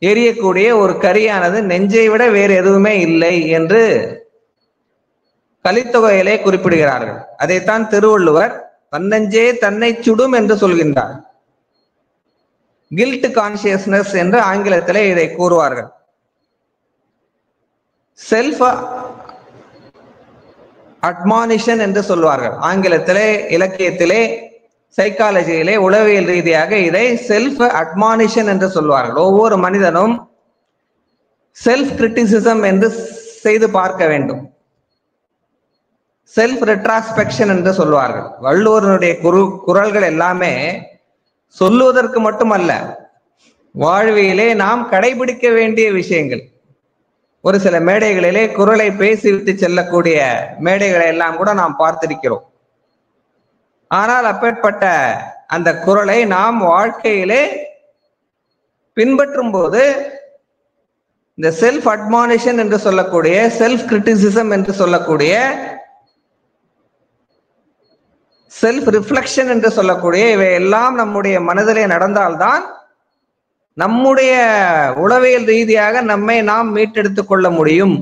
எரியக்கூடிய ஒரு கரியானது நெஞ்சை விட வேறு எதுவுமே இல்லை என்று கலித்தொகையிலே குறிப்பிடுகிறார்கள். அதைத்தான் திருவள்ளுவர் தன்னஞ்சே தன்னை சுடும் என்று சொல்கின்றார். கில்ட் கான்சியஸ்னஸ் என்று ஆங்கிலத்திலே இதை கூறுவார்கள். செல்ஃப் அட்மானிஷன் என்று சொல்வார்கள் ஆங்கிலத்திலே, இலக்கியத்திலே, சைக்காலஜியிலே, உளவியல் ரீதியாக இதை செல்ஃப் அட்மானிஷன் என்று சொல்வார்கள். ஒவ்வொரு மனிதனும் செல்ஃப் கிரிட்டிசிசம் என்று செய்து பார்க்க வேண்டும். செல்ஃப் ரெட்ராஸ்பெக்ஷன் என்று சொல்வார்கள். வள்ளுவருடைய குறள்கள் எல்லாமே சொல்லுவதற்கு மட்டுமல்ல, வாழ்வியலே நாம் கடைபிடிக்க வேண்டிய விஷயங்கள். ஒரு சில மேடைகளிலே குரலை பேசிவிட்டு செல்லக்கூடிய மேடைகளை எல்லாம் கூட நாம் பார்த்திருக்கிறோம். ஆனால் அப்பேற்பட்ட அந்த குரலை நாம் வாழ்க்கையிலே பின்பற்றும் போது இந்த செல்ஃப் அட்மானிஷன் என்று சொல்லக்கூடிய, செல்ஃப் கிரிட்டிசிசம் என்று சொல்லக்கூடிய, செல்ஃப் ரிஃப்ளெக்ஷன் என்று சொல்லக்கூடிய இவை எல்லாம் நம்முடைய மனதிலே நடந்தால்தான் நம்முடைய உளவியல் ரீதியாக நம்மை நாம் மீட்டெடுத்துக் கொள்ள முடியும்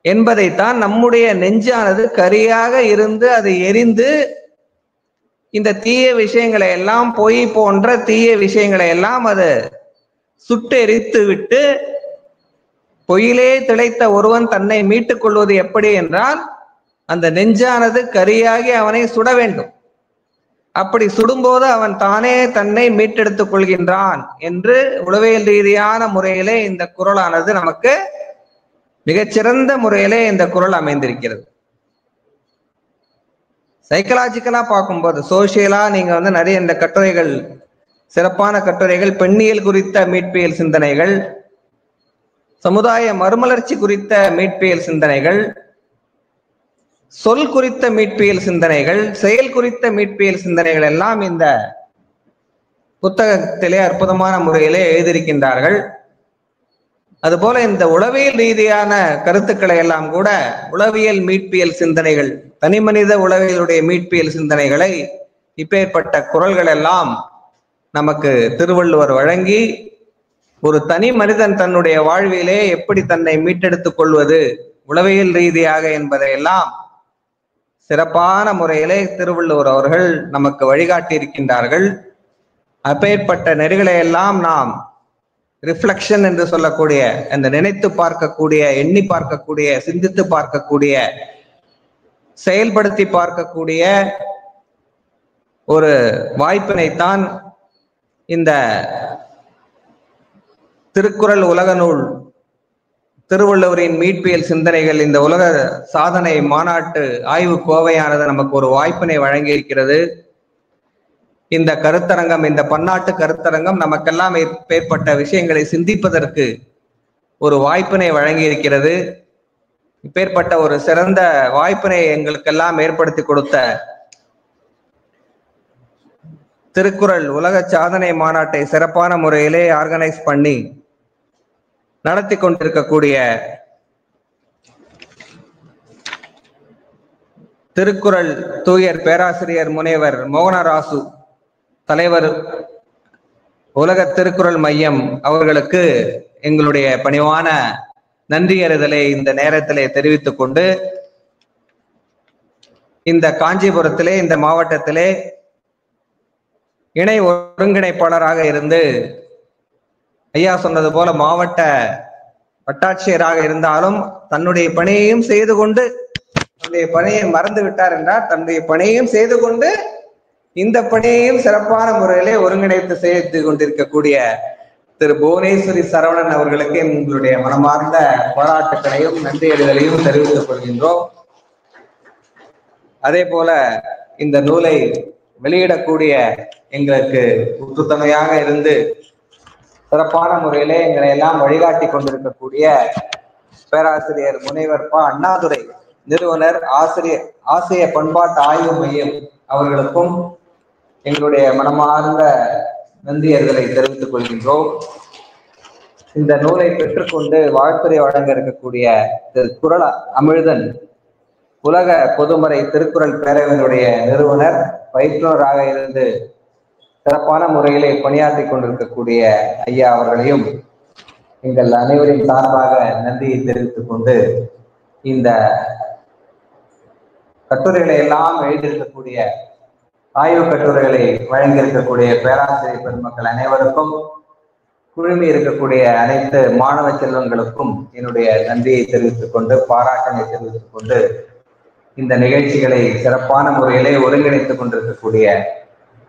என்பதைத்தான், நம்முடைய நெஞ்சானது கரியாக இருந்து அதை எரிந்து இந்த தீய விஷயங்களை எல்லாம், பொய் போன்ற தீய விஷயங்களை எல்லாம் அது சுட்டு எரித்து விட்டு, பொய்யிலே திளைத்த ஒருவன் தன்னை மீட்டுக் கொள்வது எப்படி என்றால் அந்த நெஞ்சானது கரியாகி அவனை சுட வேண்டும். அப்படி சுடும்போது அவன் தானே தன்னை மீட்டெடுத்துக் கொள்கின்றான் என்று உளவியல் ரீதியான முறையிலே இந்த குரலானது நமக்கு மிகச்சிறந்த முறையிலே இந்த குரல் அமைந்திருக்கிறது. சைக்கலாஜிக்கலா பார்க்கும்போது, சோசியலா நீங்க நிறைய இந்த கட்டுரைகள், சிறப்பான கட்டுரைகள், பெண்ணியல் குறித்த மீட்பியல் சிந்தனைகள், சமுதாய மறுமலர்ச்சி குறித்த மீட்பியல் சிந்தனைகள், சொல் குறித்த மீட்பியல் சிந்தனைகள், செயல் குறித்த மீட்பியல் சிந்தனைகள் எல்லாம் இந்த புத்தகத்திலே அற்புதமான முறையிலே எழுதியிருக்கின்றார்கள். அதுபோல இந்த உளவியல் ரீதியான கருத்துக்களை எல்லாம் கூட உளவியல் மீட்பியல் சிந்தனைகள், தனி மனித உளவியலுடைய மீட்பியல் சிந்தனைகளை இப்பேற்பட்ட குரல்கள் எல்லாம் நமக்கு திருவள்ளுவர் வழங்கி, ஒரு தனி மனிதன் தன்னுடைய வாழ்விலே எப்படி தன்னை மீட்டெடுத்துக் கொள்வது உளவியல் ரீதியாக என்பதையெல்லாம் சிறப்பான முறையிலே திருவள்ளுவர் அவர்கள் நமக்கு வழிகாட்டி இருக்கின்றார்கள். அப்பேற்பட்ட நெறிகளை எல்லாம் நாம் ரிஃப்ளெக்ஷன் என்று சொல்லக்கூடிய, அந்த நினைத்து பார்க்கக்கூடிய, எண்ணி பார்க்கக்கூடிய, சிந்தித்து பார்க்கக்கூடிய, செயல்படுத்தி பார்க்கக்கூடிய ஒரு வாய்ப்பினைத்தான் இந்த திருக்குறள் உலக நூல், திருவள்ளுவரின் மீட்பியல் சிந்தனைகள், இந்த உலக சாதனை மாநாட்டு ஆய்வு கோவையானது நமக்கு ஒரு வாய்ப்பினை வழங்கி இருக்கிறது. இந்த கருத்தரங்கம், இந்த பன்னாட்டு கருத்தரங்கம் நமக்கெல்லாம் ஏற்பட்ட விஷயங்களை சிந்திப்பதற்கு ஒரு வாய்ப்பினை வழங்கி இருக்கிறது. இப்பேற்பட்ட ஒரு சிறந்த வாய்ப்பினை எங்களுக்கெல்லாம் ஏற்படுத்தி கொடுத்த திருக்குறள் உலக சாதனை மாநாட்டை சிறப்பான முறையிலே ஆர்கனைஸ் பண்ணி நடத்தி கொண்டிருக்கக்கூடிய திருக்குறள் தூயர் பேராசிரியர் முனைவர் மோகனராசு தலைவர், உலக திருக்குறள் மையம் அவர்களுக்கு எங்களுடைய பணிவான நன்றியறிதலை இந்த நேரத்திலே தெரிவித்துக் கொண்டு, இந்த காஞ்சிபுரத்திலே, இந்த மாவட்டத்திலே இணை ஒருங்கிணைப்பாளராக இருந்து, ஐயா சொன்னது போல மாவட்ட வட்டாட்சியராக இருந்தாலும் தன்னுடைய பணியையும் செய்து கொண்டு, தன்னுடைய பணியை மறந்து விட்டார் என்றால் தன்னுடைய பணியையும் செய்து கொண்டு இந்த பணியையும் சிறப்பான முறையிலே ஒருங்கிணைத்து செய்து கொண்டிருக்கக்கூடிய திரு புவனேஸ்வரி சரவணன் அவர்களுக்கு எங்களுடைய மனமார்ந்த பாராட்டுக்களையும் நன்றியறிதலையும் தெரிவித்துக் கொள்கின்றோம். அதே போல இந்த நூலை வெளியிடக்கூடிய எங்களுக்கு உற்றுத்துணையாக இருந்து சிறப்பான முறையிலே எங்களை எல்லாம் வழிகாட்டி கொண்டிருக்கக்கூடிய பேராசிரியர் முனைவர் ப. அண்ணாதுரை, நிறுவனர், ஆசிய பண்பாட்டு ஆய்வு மையம் அவர்களுக்கும் எங்களுடைய மனமார்ந்த நன்றியர்களை தெரிவித்துக் கொள்கின்றோம். இந்த நூலை பெற்றுக்கொண்டு வாழ்த்துரை வழங்க இருக்கக்கூடிய திரு குறள் அமிழ்தன், உலக பொதுமறை திருக்குறள் பேரவையினுடைய நிறுவனர், பயிற்றுனராக இருந்து சிறப்பான முறையிலே பணியாற்றி கொண்டிருக்கக்கூடிய ஐயா அவர்களையும் எங்கள் அனைவரின் சார்பாக நன்றியை தெரிவித்துக் கொண்டு, இந்த கட்டுரைகளை எல்லாம் எழுதியிருக்கக்கூடிய, ஆய்வு கட்டுரைகளை வழங்கியிருக்கக்கூடிய பேராசிரியர் பெருமக்கள் அனைவருக்கும், குழுமி இருக்கக்கூடிய அனைத்து மாணவ செல்வங்களுக்கும் என்னுடைய நன்றியை தெரிவித்துக் கொண்டு, பாராட்டினை தெரிவித்துக் கொண்டு, இந்த நிகழ்ச்சிகளை சிறப்பான முறையிலே ஒருங்கிணைத்துக் கொண்டிருக்கக்கூடிய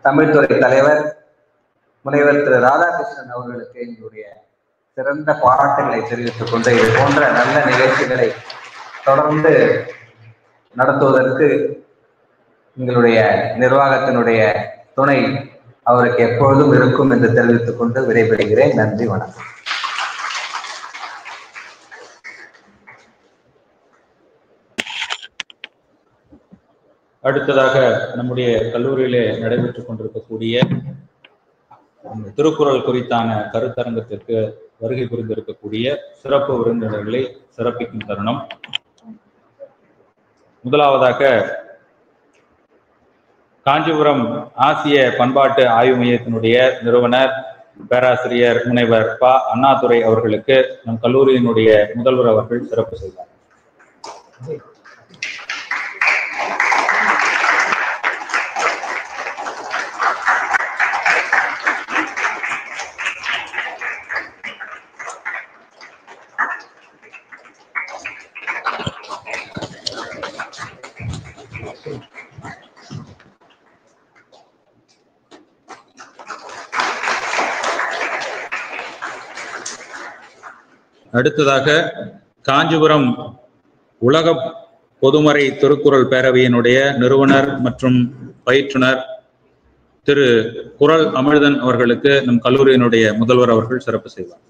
தமிழ்துறை தலைவர் முனைவர் திரு ராதாகிருஷ்ணன் அவர்களுக்கு எங்களுடைய சிறந்த பாராட்டுகளை தெரிவித்துக் கொண்டு, இது போன்ற நல்ல நிகழ்ச்சிகளை தொடர்ந்து நடத்துவதற்கு எங்களுடைய நிர்வாகத்தினுடைய துணை அவருக்கு எப்பொழுதும் இருக்கும் என்று தெரிவித்துக் கொண்டு விடைபெறுகிறேன். நன்றி, வணக்கம். அடுத்ததாக நம்முடைய கல்லூரியிலே நடைபெற்றுக் கொண்டிருக்கக்கூடிய திருக்குறள் குறித்தான கருத்தரங்கத்திற்கு வருகை புரிந்திருக்கக்கூடிய சிறப்பு விருந்தினர்களை சிறப்பிக்கும் தருணம். முதலாவதாக காஞ்சிபுரம் ஆசிய பண்பாட்டு ஆய்வு மையத்தினுடைய நிறுவனர் பேராசிரியர் முனைவர் ப. அண்ணாதுரை அவர்களுக்கு நம் கல்லூரியினுடைய முதல்வர் அவர்கள் சிறப்பு செய்தார். அடுத்ததாக காஞ்சிபுரம் உலக பொதுமறை திருக்குறள் பேரவையினுடைய நிறுவனர் மற்றும் பயிற்றுனர் திரு குறள் அமிழ்தன் அவர்களுக்கு நம் கல்லூரியினுடைய முதல்வர் அவர்கள் சிறப்பு செய்வார்.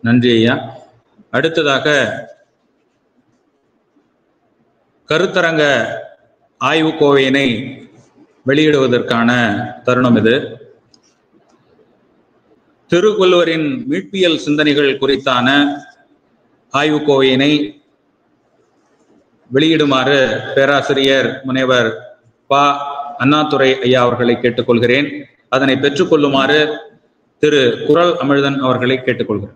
நன்றி ஐயா. அடுத்ததாக கருத்தரங்க ஆய்வுக்கோவையினை வெளியிடுவதற்கான தருணம் இது. திருவள்ளுவரின் மீட்பியல் சிந்தனைகள் குறித்தான ஆய்வுக்கோவையினை வெளியிடுமாறு பேராசிரியர் முனைவர் ப. அண்ணாதுரை ஐயா அவர்களை கேட்டுக்கொள்கிறேன். அதனை பெற்றுக்கொள்ளுமாறு திரு குறள் அமிழ்தன் அவர்களை கேட்டுக்கொள்கிறேன்.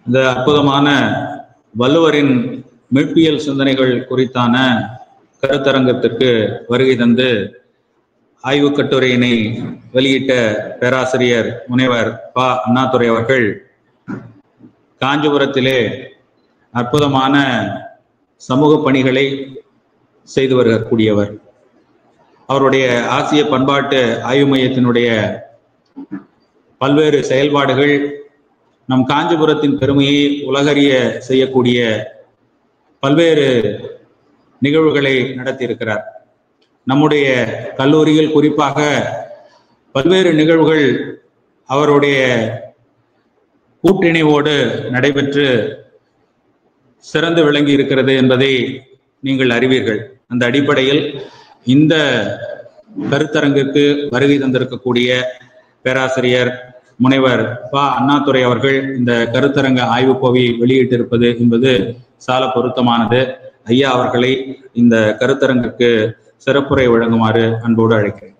இந்த அற்புதமான வள்ளுவரின் மீட்பியல் சிந்தனைகள் குறித்தான கருத்தரங்கத்திற்கு வருகை தந்து ஆய்வு கட்டுரையினை வெளியிட்ட பேராசிரியர் முனைவர் ப. அண்ணாதுரை அவர்கள் காஞ்சிபுரத்திலே அற்புதமான சமூக பணிகளை செய்து வரக்கூடியவர். அவருடைய ஆசிய பண்பாட்டு ஆய்வு மையத்தினுடைய பல்வேறு செயல்பாடுகள் நம் காஞ்சிபுரத்தின் பெருமையை உலகறிய செய்யக்கூடிய பல்வேறு நிகழ்வுகளை நடத்தியிருக்கிறார். நம்முடைய கல்லூரியில் குறிப்பாக பல்வேறு நிகழ்வுகள் அவருடைய கூட்டிணைவோடு நடைபெற்று சிறந்து விளங்கி இருக்கிறது என்பதை நீங்கள் அறிவீர்கள். அந்த அடிப்படையில் இந்த கருத்தரங்கிற்கு வருகை தந்திருக்கக்கூடிய பேராசிரியர் முனைவர் ப. அண்ணாதுரை அவர்கள் இந்த கருத்தரங்க ஆய்வுக்கோவையை வெளியிட்டிருப்பது என்பது சால பொருத்தமானது. ஐயா அவர்களை இந்த கருத்தரங்குக்கு சிறப்புரை வழங்குமாறு அன்போடு அழைக்கிறேன்.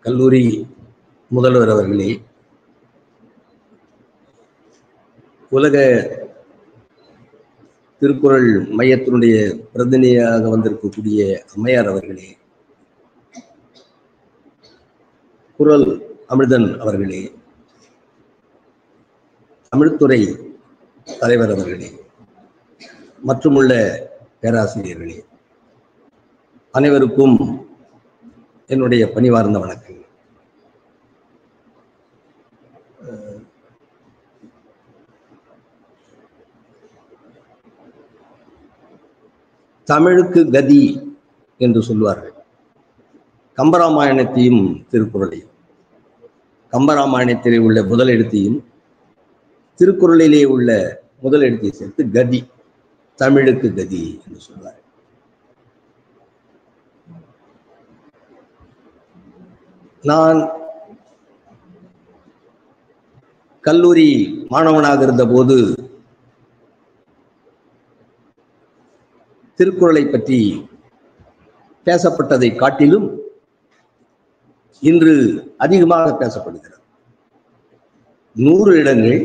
கல்லூரி முதல்வர் அவர்களே, உலக திருக்குறள் மையத்தினுடைய பிரதிநிதியாக வந்திருக்கக்கூடிய அம்மையார் அவர்களே, குறள் அமிழ்தன் அவர்களே, தமிழ்துறை தலைவர் அவர்களே, மற்றுமுள்ள பேராசிரியர்களே, அனைவருக்கும் என்னுடைய பணிவார்ந்த வணக்கம். தமிழுக்கு கதி என்று சொல்வார்கள். கம்பராமாயணத்தையும் திருக்குறளையும், கம்பராமாயணத்திலே உள்ள முதல் எழுத்தையும் திருக்குறளிலே உள்ள முதல் எழுத்தை சேர்த்து கதி, தமிழுக்கு கதி என்று சொல்வார்கள். நான் கல்லூரி மாணவனாக இருந்த போது திருக்குறளை பற்றி பேசப்பட்டதை காட்டிலும் இன்று அதிகமாக பேசப்படுகிறது. 100 இடங்கள்,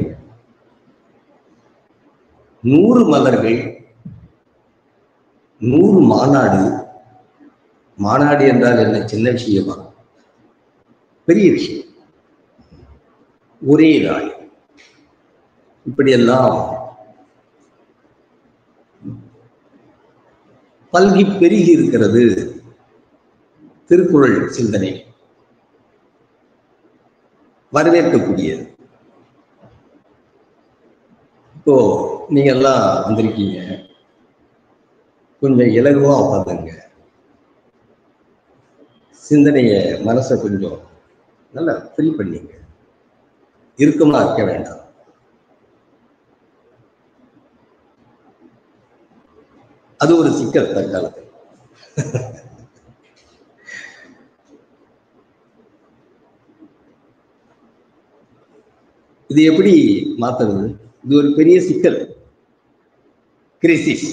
100 மலர்கள், 100 மாநாடு. மாநாடு என்றால் என்ன? சின்ன விஷயமா? பெரிய விஷயம். ஒரே நாள். இப்படியெல்லாம் பல்கி பெருகி இருக்கிறது திருக்குறள் சிந்தனை. வரவேற்கக்கூடியது. இப்போ நீங்க எல்லாம் வந்திருக்கீங்க, கொஞ்சம் இலகுவா உட்காந்துங்க. சிந்தனைய மனசை கொஞ்சம் நல்லா ஃப்ரீ பண்ணிங்க. இறுக்கமா இருக்க வேண்டாம். அது ஒரு சிக்கல் தற்காலத்தில். இது எப்படி மாத்துறது? இது ஒரு பெரிய சிக்கல், கிரைசிஸ்.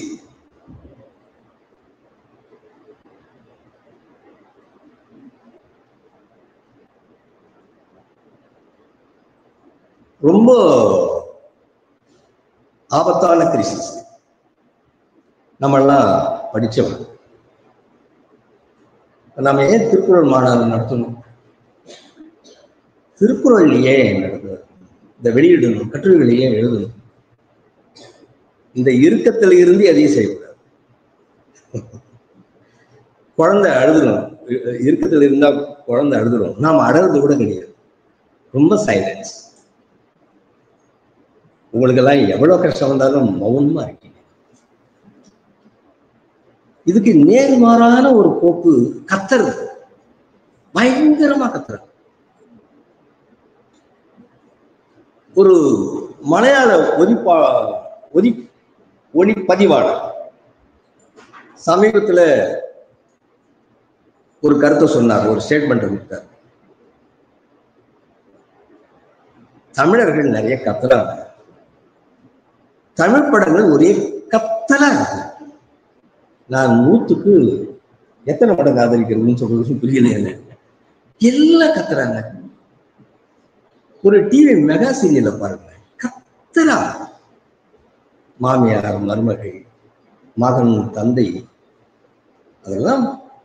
ரொம்ப ஆபத்தான கிரைசிஸ். நம்மெல்லாம் படிச்சவங்க. நாம ஏன் திருக்குறள் மாநாடு நடத்தணும்? திருக்குறள் ஏன் நடத்துறது? இந்த வெளியிடணும், கட்டுரைகளை ஏன் எழுதணும்? இந்த இறுக்கத்தில் இருந்து எதையும் செய்யக்கூடாது. குழந்தை அழுதுடும், இறுக்கத்தில் இருந்தா குழந்தை அழுதுடும். நாம் அழுறது கூட கிடையாது. ரொம்ப சைலன்ஸ். உங்களுக்கெல்லாம் எவ்வளவு கஷ்டம் வந்தாலும் மௌனமா இருக்கீங்க. இதுக்கு நேர்மாறான ஒரு போக்கு கத்துறது, பயங்கரமா கத்துறது. ஒரு மலையாள ஒளிப்பதிவாளர் சமீபத்துல ஒரு கருத்தை சொன்னார், ஒரு ஸ்டேட்மெண்ட் கொடுத்தார். தமிழர்கள் நிறைய கத்துறாங்க, தமிழ் படங்கள் ஒரே கத்தலா இருக்கு. நான் 100க்கு எத்தனை படம் ஆதரிக்கிறதுன்னு சொல்றது புரியல. எல்லாம் கத்துறாங்க. ஒரு டிவி மெகா சீரியல பாருங்க, கத்துறா. மாமியார், மருமகள், மகன், தந்தை, அதெல்லாம்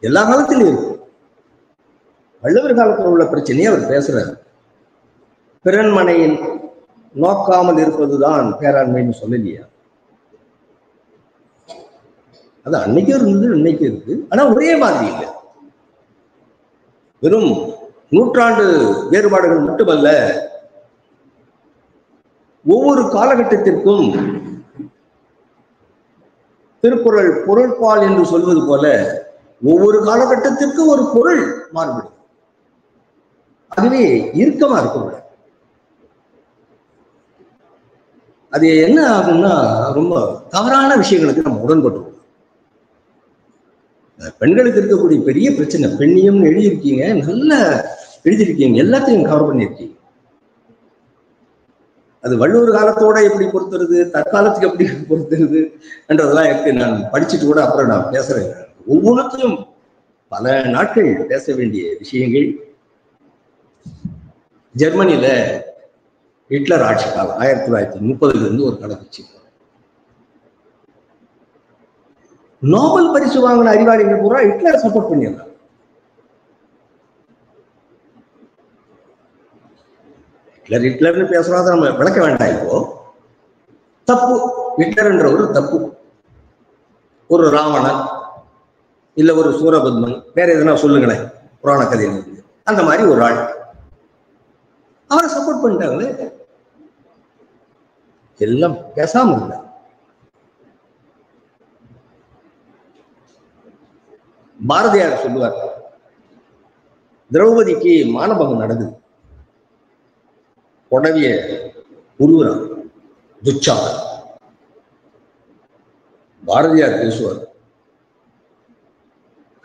எல்லா காலத்திலும் இருக்கு. வள்ளுவர் காலத்தில் உள்ள பிரச்சனையை அவர் பேசுறாரு. பிறன்மனையில் நோக்காமல் இருப்பதுதான் பேராண்மைன்னு சொல்லலையா? அது அன்னைக்கு இருந்தது, இன்னைக்கு இருக்கு. ஆனா ஒரே மாதிரி இல்லை. வெறும் நூற்றாண்டு வேறுபாடுகள் மட்டுமல்ல, ஒவ்வொரு காலகட்டத்திற்கும் திருக்குறள் பொருள்பால் என்று சொல்வது போல ஒவ்வொரு காலகட்டத்திற்கு ஒரு பொருள் மாறுபடும். அதுவே இறுக்கமா இருக்கக்கூடாது. அது என்ன ஆகும்னா, ரொம்ப தவறான விஷயங்களுக்கு நம்ம உடன்பட்டுருவோம். பெண்களுக்கு இருக்கக்கூடிய பெரிய பிரச்சனை, பெண்ணியம் எழுதியிருக்கீங்க, நல்லா எழுதியிருக்கீங்க, எல்லாத்தையும் கவர் பண்ணியிருக்கீங்க. அது வள்ளுவர் காலத்தோட எப்படி பொறுத்துறது, தற்காலத்துக்கு எப்படி பொறுத்துறது என்றதெல்லாம் எனக்கு நான் படிச்சுட்டு கூட அப்புறம் நான் பேசுறேன். ஒவ்வொன்றுத்தையும் பல நாட்கள் பேச வேண்டிய விஷயங்கள். ஜெர்மனியில ஹிட்லர் ஆட்சி காலம் 1930 ஒரு கணக்கு. நோபல் பரிசு வாங்கின அறிவாளிகள் பூரா ஹிட்லரை சப்போர்ட் பண்ணிடுறாங்க. ஹிட்லர்னு பேசுறத நம்ம விளக்க வேண்டாம். இப்போ தப்பு, ஹிட்லர்ன்ற ஒரு தப்பு. ஒரு ராவணன் இல்ல ஒரு சூரபத்மன், வேற எதுனா சொல்லுங்களேன் புராண கதையில இருந்து, அந்த மாதிரி ஒரு ஆள் அவரை சப்போர்ட் பண்ணிட்டாங்களே, எல்லாம் பேசாம இருந்தா. பாரதியார் சொல்லுவார், திரௌபதிக்கு மானபங்கம் நடக்குது, புடவிய உருவுறான் துச்சாதன். பாரதியார் பேசுவார்,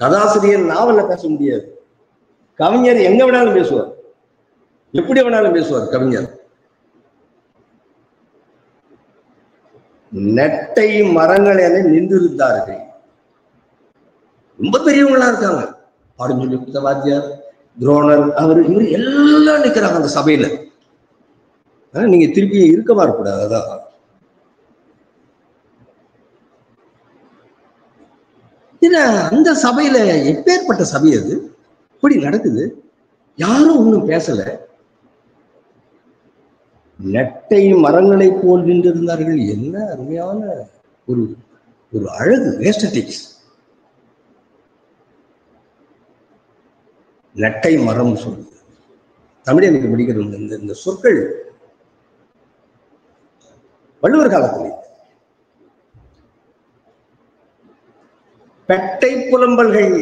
கதாசிரியர் நாவல்ல பேச முடியாது, கவிஞர் எங்க வேணாலும் பேசுவார், எப்படி வேணாலும் பேசுவார் கவிஞர். நெட்டை மரங்கள் என நின்றிருந்தார்கள். ரொம்ப பெரியவங்களா இருக்காங்க, பாடுஞ்சொல்லி கொடுத்த வாத்தியார், துரோணர், அவர் இவர் எல்லாம் நிக்கிறாங்க அந்த சபையில. நீங்க திருப்பி இருக்கமா இருக்கக்கூடாது. அதான் அந்த சபையில எப்பேற்பட்ட சபை அது, இப்படி நடக்குது, யாரும் ஒண்ணும் பேசல. நெட்டை மரங்களை போல் நின்றிருந்தார்கள். என்ன அருமையான ஒரு ஒரு அழகு, ஏஸ்தட்டிக்ஸ். நெட்டை மரம் சொல்லுது தமிழ் எனக்கு படிக்கிறது. இந்த சொற்கள் வள்ளுவர் காலத்தில். பெட்டை புலம்பல்கள்,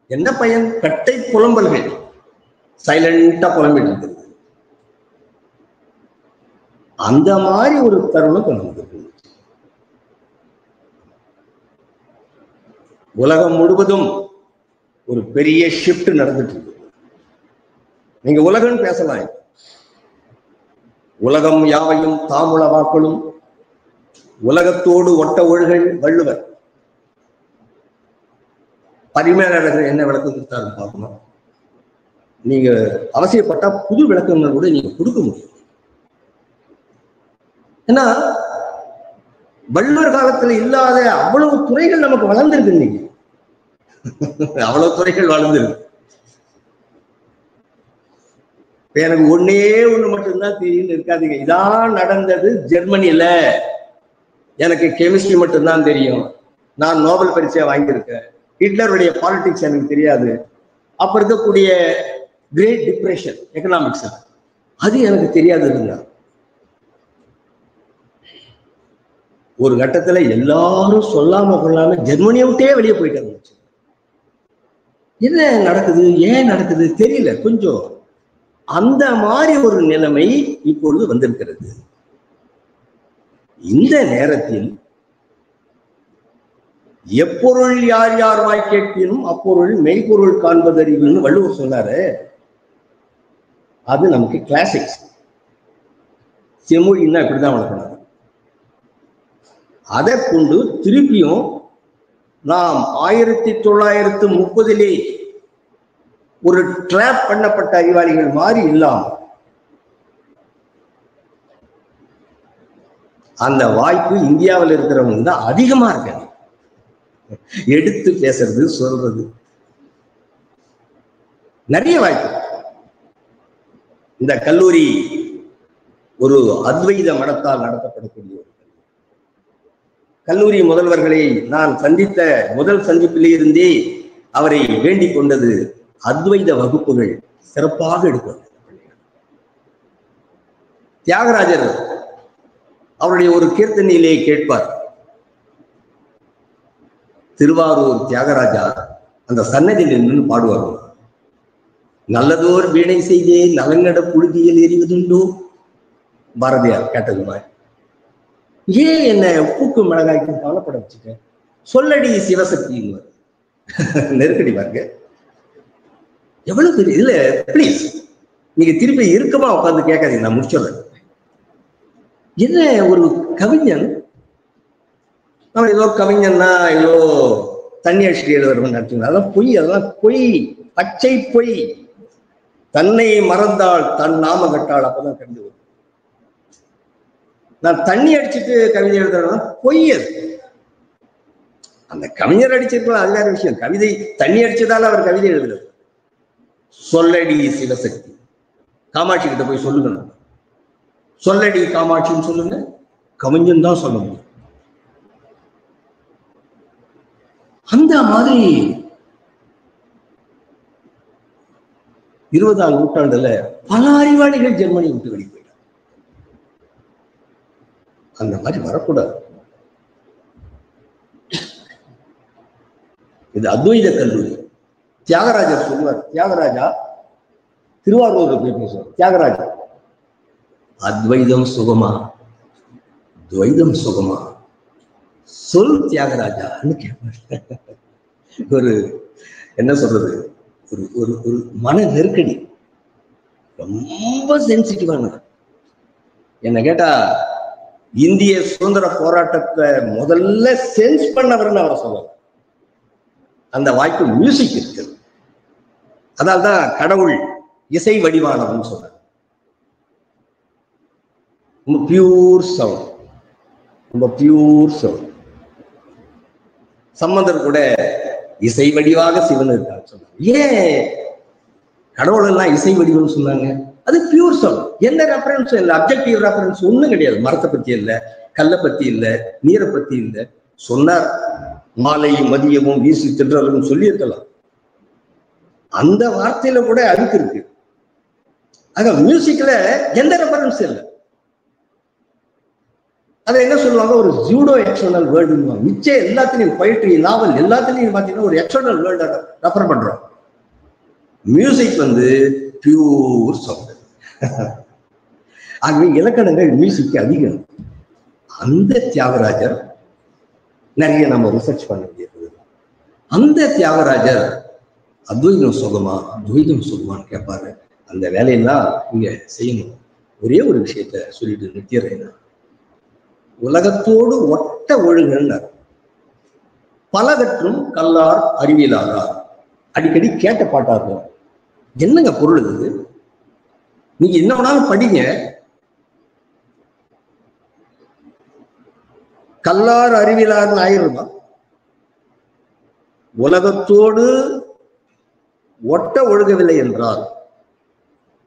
என்ன பயன்? பெட்டை புலம்பல்கள் சைலண்டா புலம்பிட்டு இருக்குது. அந்த மாதிரி ஒரு தருணம் கொண்டு உலகம் முழுவதும் ஒரு பெரிய ஷிஃப்ட் நடந்துட்டு இருக்கு. நீங்க உலகம் பேசலாம். உலகம் யாவையும் தாமுளவாக்களும் உலகத்தோடு ஒட்ட ஒழுகல் வள்ளுவர். பரிமேலழகர் என்ன விளக்கம் கொடுத்தாரு பார்க்கணும். நீங்க அவசியப்பட்டா புது விளக்கங்கள் கூட நீங்க கொடுக்க முடியும். ஏன்னா வள்ளுவர் காலத்துல இல்லாத அவ்வளவு துறைகள் நமக்கு வளர்ந்துருக்கு. இன்னைக்கு அவ்வளவு துறைகள் வளர்ந்துருக்கு. எனக்கு ஒன்னே ஒண்ணு மட்டும்தான் தெரியும் இருக்காதீங்க. இதான் நடந்தது ஜெர்மனில. எனக்கு கெமிஸ்ட்ரி மட்டும்தான் தெரியும். நான் நோபல் பரிசை வாங்கியிருக்கேன். ஹிட்லருடைய பாலிடிக்ஸ் எனக்கு தெரியாது. அப்ப இருக்கக்கூடிய கிரேட் டிப்ரெஷன் எக்கனாமிக்ஸ் அது எனக்கு தெரியாதுங்க. ஒரு கட்டத்துல எல்லாரும் சொல்லாம கொள்ளாம ஜெர்மனியை விட்டே வெளியே போயிட்டாங்க. என்ன நடக்குது, ஏன் நடக்குது தெரியல. கொஞ்சம் அந்த மாதிரி ஒரு நிலைமை இப்பொழுது வந்திருக்கிறது. இந்த நேரத்தில் எப்பொருள் யார் யார் வாய் கேட்பினும் அப்பொருள் மெய்ப்பொருள் காண்பதறிவுன்னு வள்ளுவர் சொன்னாரு. அது நமக்கு கிளாசிக்ஸ். செம்மொழின்னா இப்படிதான் வளர்க்கணும். அதை கொண்டு திருப்பியும் நாம் 1930 ஒரு ட்ராப் பண்ணப்பட்ட அறிவாளிகள் மாதிரி இல்லாம அந்த வாய்ப்பு இந்தியாவில் இருக்கிறவங்க தான் அதிகமா இருக்காங்க. எடுத்து பேசுறது, சொல்றது நிறைய வாய்ப்பு. இந்த கல்லூரி ஒரு அத்வைத மடத்தால் நடத்தப்படக்கூடிய ஒரு கல்லூரி. முதல்வர்களை நான் சந்தித்த முதல் சந்திப்பிலே இருந்தே அவரை வேண்டிக் கொண்டது அத்வைத வகுப்புகள் சிறப்பாக எடுக்கும். தியாகராஜர் அவருடைய ஒரு கீர்த்தனையிலே கேட்பார். திருவாரூர் தியாகராஜா அந்த சன்னதியில் நின்று பாடுவார். நல்லதோர் வீணை செய்தே நலங்கட புழுதியில் எறிவதுண்டோ. பாரதியார் கேட்டது மாதிரி, ஏன் என்ன உப்புக்கு மிளகாய்க்கு கவலைப்பட வச்சுக்க, சொல்லடி சிவசக்தி. நெருக்கடி பாருங்க எவ்வளவு பெரிய. இல்ல பிளீஸ் நீங்க திருப்பி இருக்கமா உட்காந்து கேட்காதீங்க, நான் முடிச்சிடுறேன். என்ன ஒரு கவிஞன், நம்ம ஏதோ கவிஞன்னா ஏதோ தண்ணி அடிச்சுட்டு எழுதுறவன் நினைச்சுங்க. அதெல்லாம் பொய், அதெல்லாம் பொய், பச்சை பொய். தன்னை மறந்தால் தன் நாம கட்டாள், அப்பதான் கண்டு வரும். நான் தண்ணி அடிச்சுட்டு கவிதை எழுதுறேன்னா பொய். அது அந்த கவிஞர் அடிச்சிருக்கலாம், அது வேற விஷயம். கவிதை தண்ணி அடிச்சதால அவர் கவிதை எழுதுறது. சொல்லடி சிவசக்தி, காமாட்சி கிட்ட போய் சொல்லுங்க. சொல்லடி காமாட்சின்னு சொல்லுங்க, கவிஞன் தான் சொல்ல முடியும். அந்த மாதிரி 20ஆம் நூற்றாண்டுல பல அறிவாளிகள் ஜெர்மனி விட்டு வெளியே போயிட்டாங்க. அந்த மாதிரி வரக்கூடாது. இது அத்வைத கல்லூரி. தியாகராஜர் சொல்லுவார், தியாகராஜா திருவாரூர் போய் பேசுவார், தியாகராஜா அத்வைதம் சுகமா துவைதம் சுகமா சொல் தியாகராஜான்னு கேட்பார். ஒரு என்ன சொல்றது, ஒரு ஒரு ஒரு மன நெருக்கடி, ரொம்ப சென்சிட்டிவான. என்ன கேட்டா இந்திய சுதந்திர போராட்டத்தை முதல்ல சென்ஸ் பண்ணவர்னு அவர் சொல்லுவார். அந்த வாய்ப்பு மியூசிக் இருக்கு. அதனால்தான் கடவுள் இசை வடிவானவன் சொல்றார். ரொம்ப பியூர் சவுண்ட், ரொம்ப பியூர் சவுண்ட். சம்பந்தர் கூட இசை வடிவாக சிவன் இருக்கான்னு சொன்னாங்க. ஏன் கடவுள் எல்லாம் இசை வடிவம்னு சொன்னாங்க? அது பியூர் சவுண்ட். எந்த ரெஃபரன்ஸும் இல்லை, அப்ஜெக்டிவ் ரெஃபரன்ஸ் ஒண்ணும் கிடையாது. மரத்தை பத்தி இல்லை, கல்லை பத்தி இல்லை, நீரை பத்தி இல்லை. சொன்னார் மாலை மதியமும் வீசி தின்றலும் சொல்லி இருக்கலாம். அந்த வார்த்தையில கூட அதுக்கு இருக்கு. ஆக மியூசிக்ல எந்த ரெஃபரன்ஸ் இல்லை. அதை என்ன சொல்லுவாங்க, ஒரு ஜூடோ எக்ஸ்டர்னல் வேர்ல்டுன்னு. மிச்சம் எல்லாத்திலையும் பொயட்ரி, நாவல் எல்லாத்திலையும் பார்த்தீங்கன்னா ஒரு எக்ஸ்டர்னல் வேர்ல்டை ரெஃபர் பண்றோம். Music pure sound. ஆகவே இலக்கணங்கள் மியூசிக் அதிகம். அந்த தியாகராஜர் நிறைய நம்ம ரிசர்ச் பண்ண வேண்டியது. அந்த தியாகராஜர் அத்வைதம் சுகமா துவைதம் சுகமான்னு கேட்பாரு. அந்த வேலையெல்லாம் இங்க செய்யணும். ஒரே ஒரு விஷயத்த சொல்லிட்டு நிறுத்திடுறேன். உலகத்தோடு ஒட்ட ஒழுங்குன்னார். பலகற்றும் கல்லார் அறிவியலாரார். அடிக்கடி கேட்ட பாட்டா இருக்கும். என்னங்க பொருள் இது? நீங்க என்ன வேணாலும் படிங்க, கல்லார் அறிவியலார்னு ஆயிருமா? உலகத்தோடு ஒட்ட ஒழுகவில்லை என்றால்,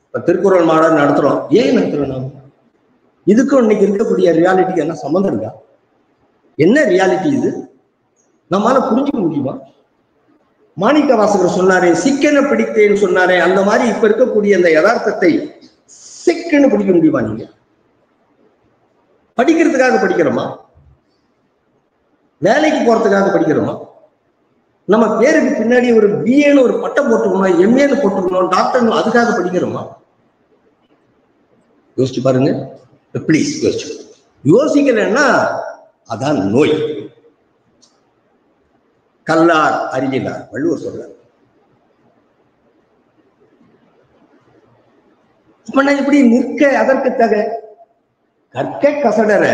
இப்ப திருக்குறள் மாநாடு நடத்துறோம். ஏன் நடத்துறோம்? நாம் இதுக்கும் இன்னைக்கு இருக்கக்கூடிய ரியாலிட்டிக்கு என்ன சம்பந்தம் இருக்கா? என்ன ரியாலிட்டி இது? நம்மளால புரிஞ்சுக்க முடியுமா? மாணிக்க வாசகர் சொன்னாரே, சிக்கன பிடித்தேன்னு சொன்னாரே, அந்த மாதிரி இப்ப இருக்கக்கூடிய அந்த யதார்த்தத்தை சிக்கன்னு பிடிக்க முடியுமா? நீங்க படிக்கிறதுக்காக படிக்கிறோமா? வேலைக்கு போறதுக்காக படிக்கிறோமா? நம்ம பேருக்கு பின்னாடி ஒரு பிஏன்னு ஒரு பட்டம் போட்டுக்கணும், எம்ஏன்னு போட்டுக்கணும், டாக்டர், அதுக்காக படிக்கிறோமா? யோசிச்சு பாருங்க பிளீஸ். யோசிக்கலன்னா அதான் நோய். கல்லார் அறிவிலார் வள்ளுவர் சொல்றார். அப்ப நான் இப்படி நிற்க அதற்கு தக, கற்க கசடர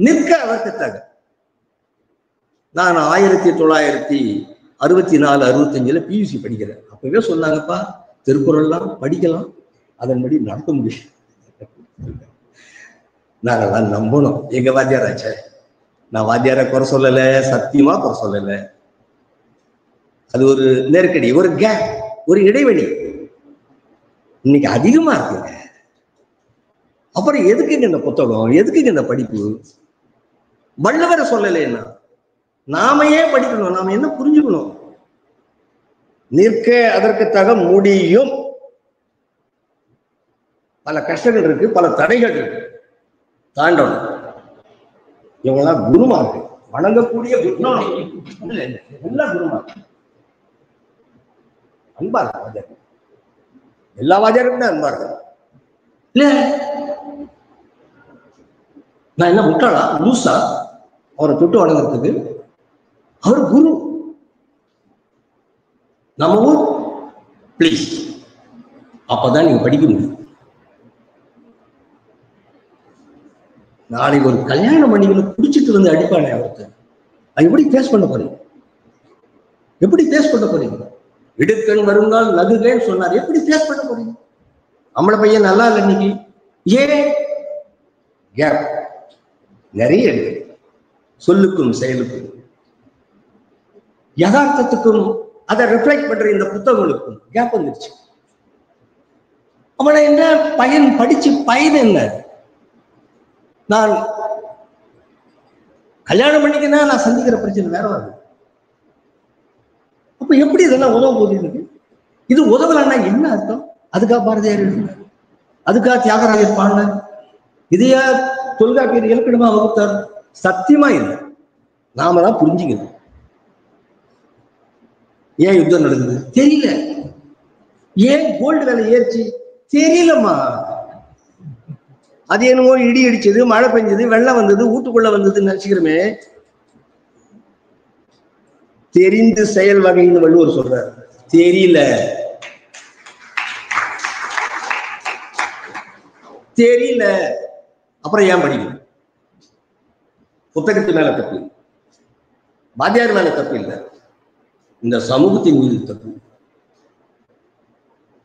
நிற்க அதற்கு தக. நான் 1964-65 பியூசி படிக்கிறேன். அப்பவே சொன்னாங்கப்பா, திருக்குறள்லாம் படிக்கலாம், அதன்படி நடத்த முடியும். நாங்கெல்லாம் நம்பணும். எங்க வாத்தியாராச்சே. நான் வாத்தியார குறை சொல்லல, சத்தியமா குறை சொல்லல. அது ஒரு நெருக்கடி, ஒரு கேப், ஒரு இடைவெளி இன்னைக்கு அதிகமா இருக்குங்க. அப்புறம் எதுக்குங்க இந்த புத்தகம், எதுக்குங்க இந்த படிப்பு? வள்ளுவரை சொல்லலைன்னா நாம ஏன் படிக்கணும்? நாம என்ன புரிஞ்சுக்கணும்? நிற்க அதற்கு தக முடியும். பல கஷ்டங்கள் இருக்கு, பல தடைகள் இருக்கு, தாண்டணும். இவங்கெல்லாம் குருமா இருக்கு, வணங்கக்கூடிய எல்லா குருமா அன்பா இருக்கு. வாத்தியார் எல்லா வாத்தியாருக்கும் தான் அன்பா இருக்கு. இல்ல நான் என்ன முட்டாளா, லூசா அவரை தொட்டு வணங்குறதுக்கு? அவர் குரு. நம்ம ஊர் பிளீஸ், அப்பதான் நீங்க படிக்க முடியும். நாளைக்கு ஒரு கல்யாணம் பண்ணிக்கணும் குடிச்சிட்டு வந்து அடிப்பானே அவருக்கு, அது எப்படி பேஸ் பண்ண போறீங்க? எப்படி பேஸ் பண்ண போறீங்க? இடுக்கண் வருங்கால் நகுகேன்னு சொன்னார். எப்படி பேஸ் பண்ண போறீங்க? நம்மள பையன் நல்லா இல்லை இன்னைக்கு. ஏன் கேப் நிறைய இருக்கு. சொல்லுக்கும் செயலுக்கும் யதார்த்தத்துக்கும் அதை ரிஃப்ளெக்ட் பண்ற இந்த புத்தகங்களுக்கும் கேப் வந்துருச்சு. அவனை என்ன பயன், படிச்சு பயன் என்ன? நான் கல்யாணம் பண்ணிக்கினா நான் சந்திக்கிற பிரச்சனை வேற வருது. அப்ப எப்படி இதெல்லாம் உதவ போகுது? இது உதவலன்னா என்ன அர்த்தம்? அதுக்காக பாரதியார் எழுதினார், அதுக்காக தியாகராஜர் பாடினார், இதையா தொல்காப்பியர் இலக்கணமா வகுத்தார்? சத்தியமா இல்லை. நாம தான் புரிஞ்சுக்கணும். ஏன் யுத்தம் நடக்குது தெரியல. ஏன் கோல்டு விலை ஏறிச்சு தெரியலம்மா. அது என்னமோ இடி அடிச்சது, மழை பெஞ்சது, வெள்ளம் வந்தது, வீட்டுக்குள்ள வந்ததுன்னு நினைச்சுக்கிறோமே. தெரிந்து செயல் வகைன்னு வள்ளுவர் சொல்றார். தெரியல தெரியல அப்புறம் ஏன் படிக்கணும்? புத்தகத்து மேல தப்பு, வாத்தியார் மேல தப்பு இல்லை, இந்த சமூகத்தின் மீது தப்பு.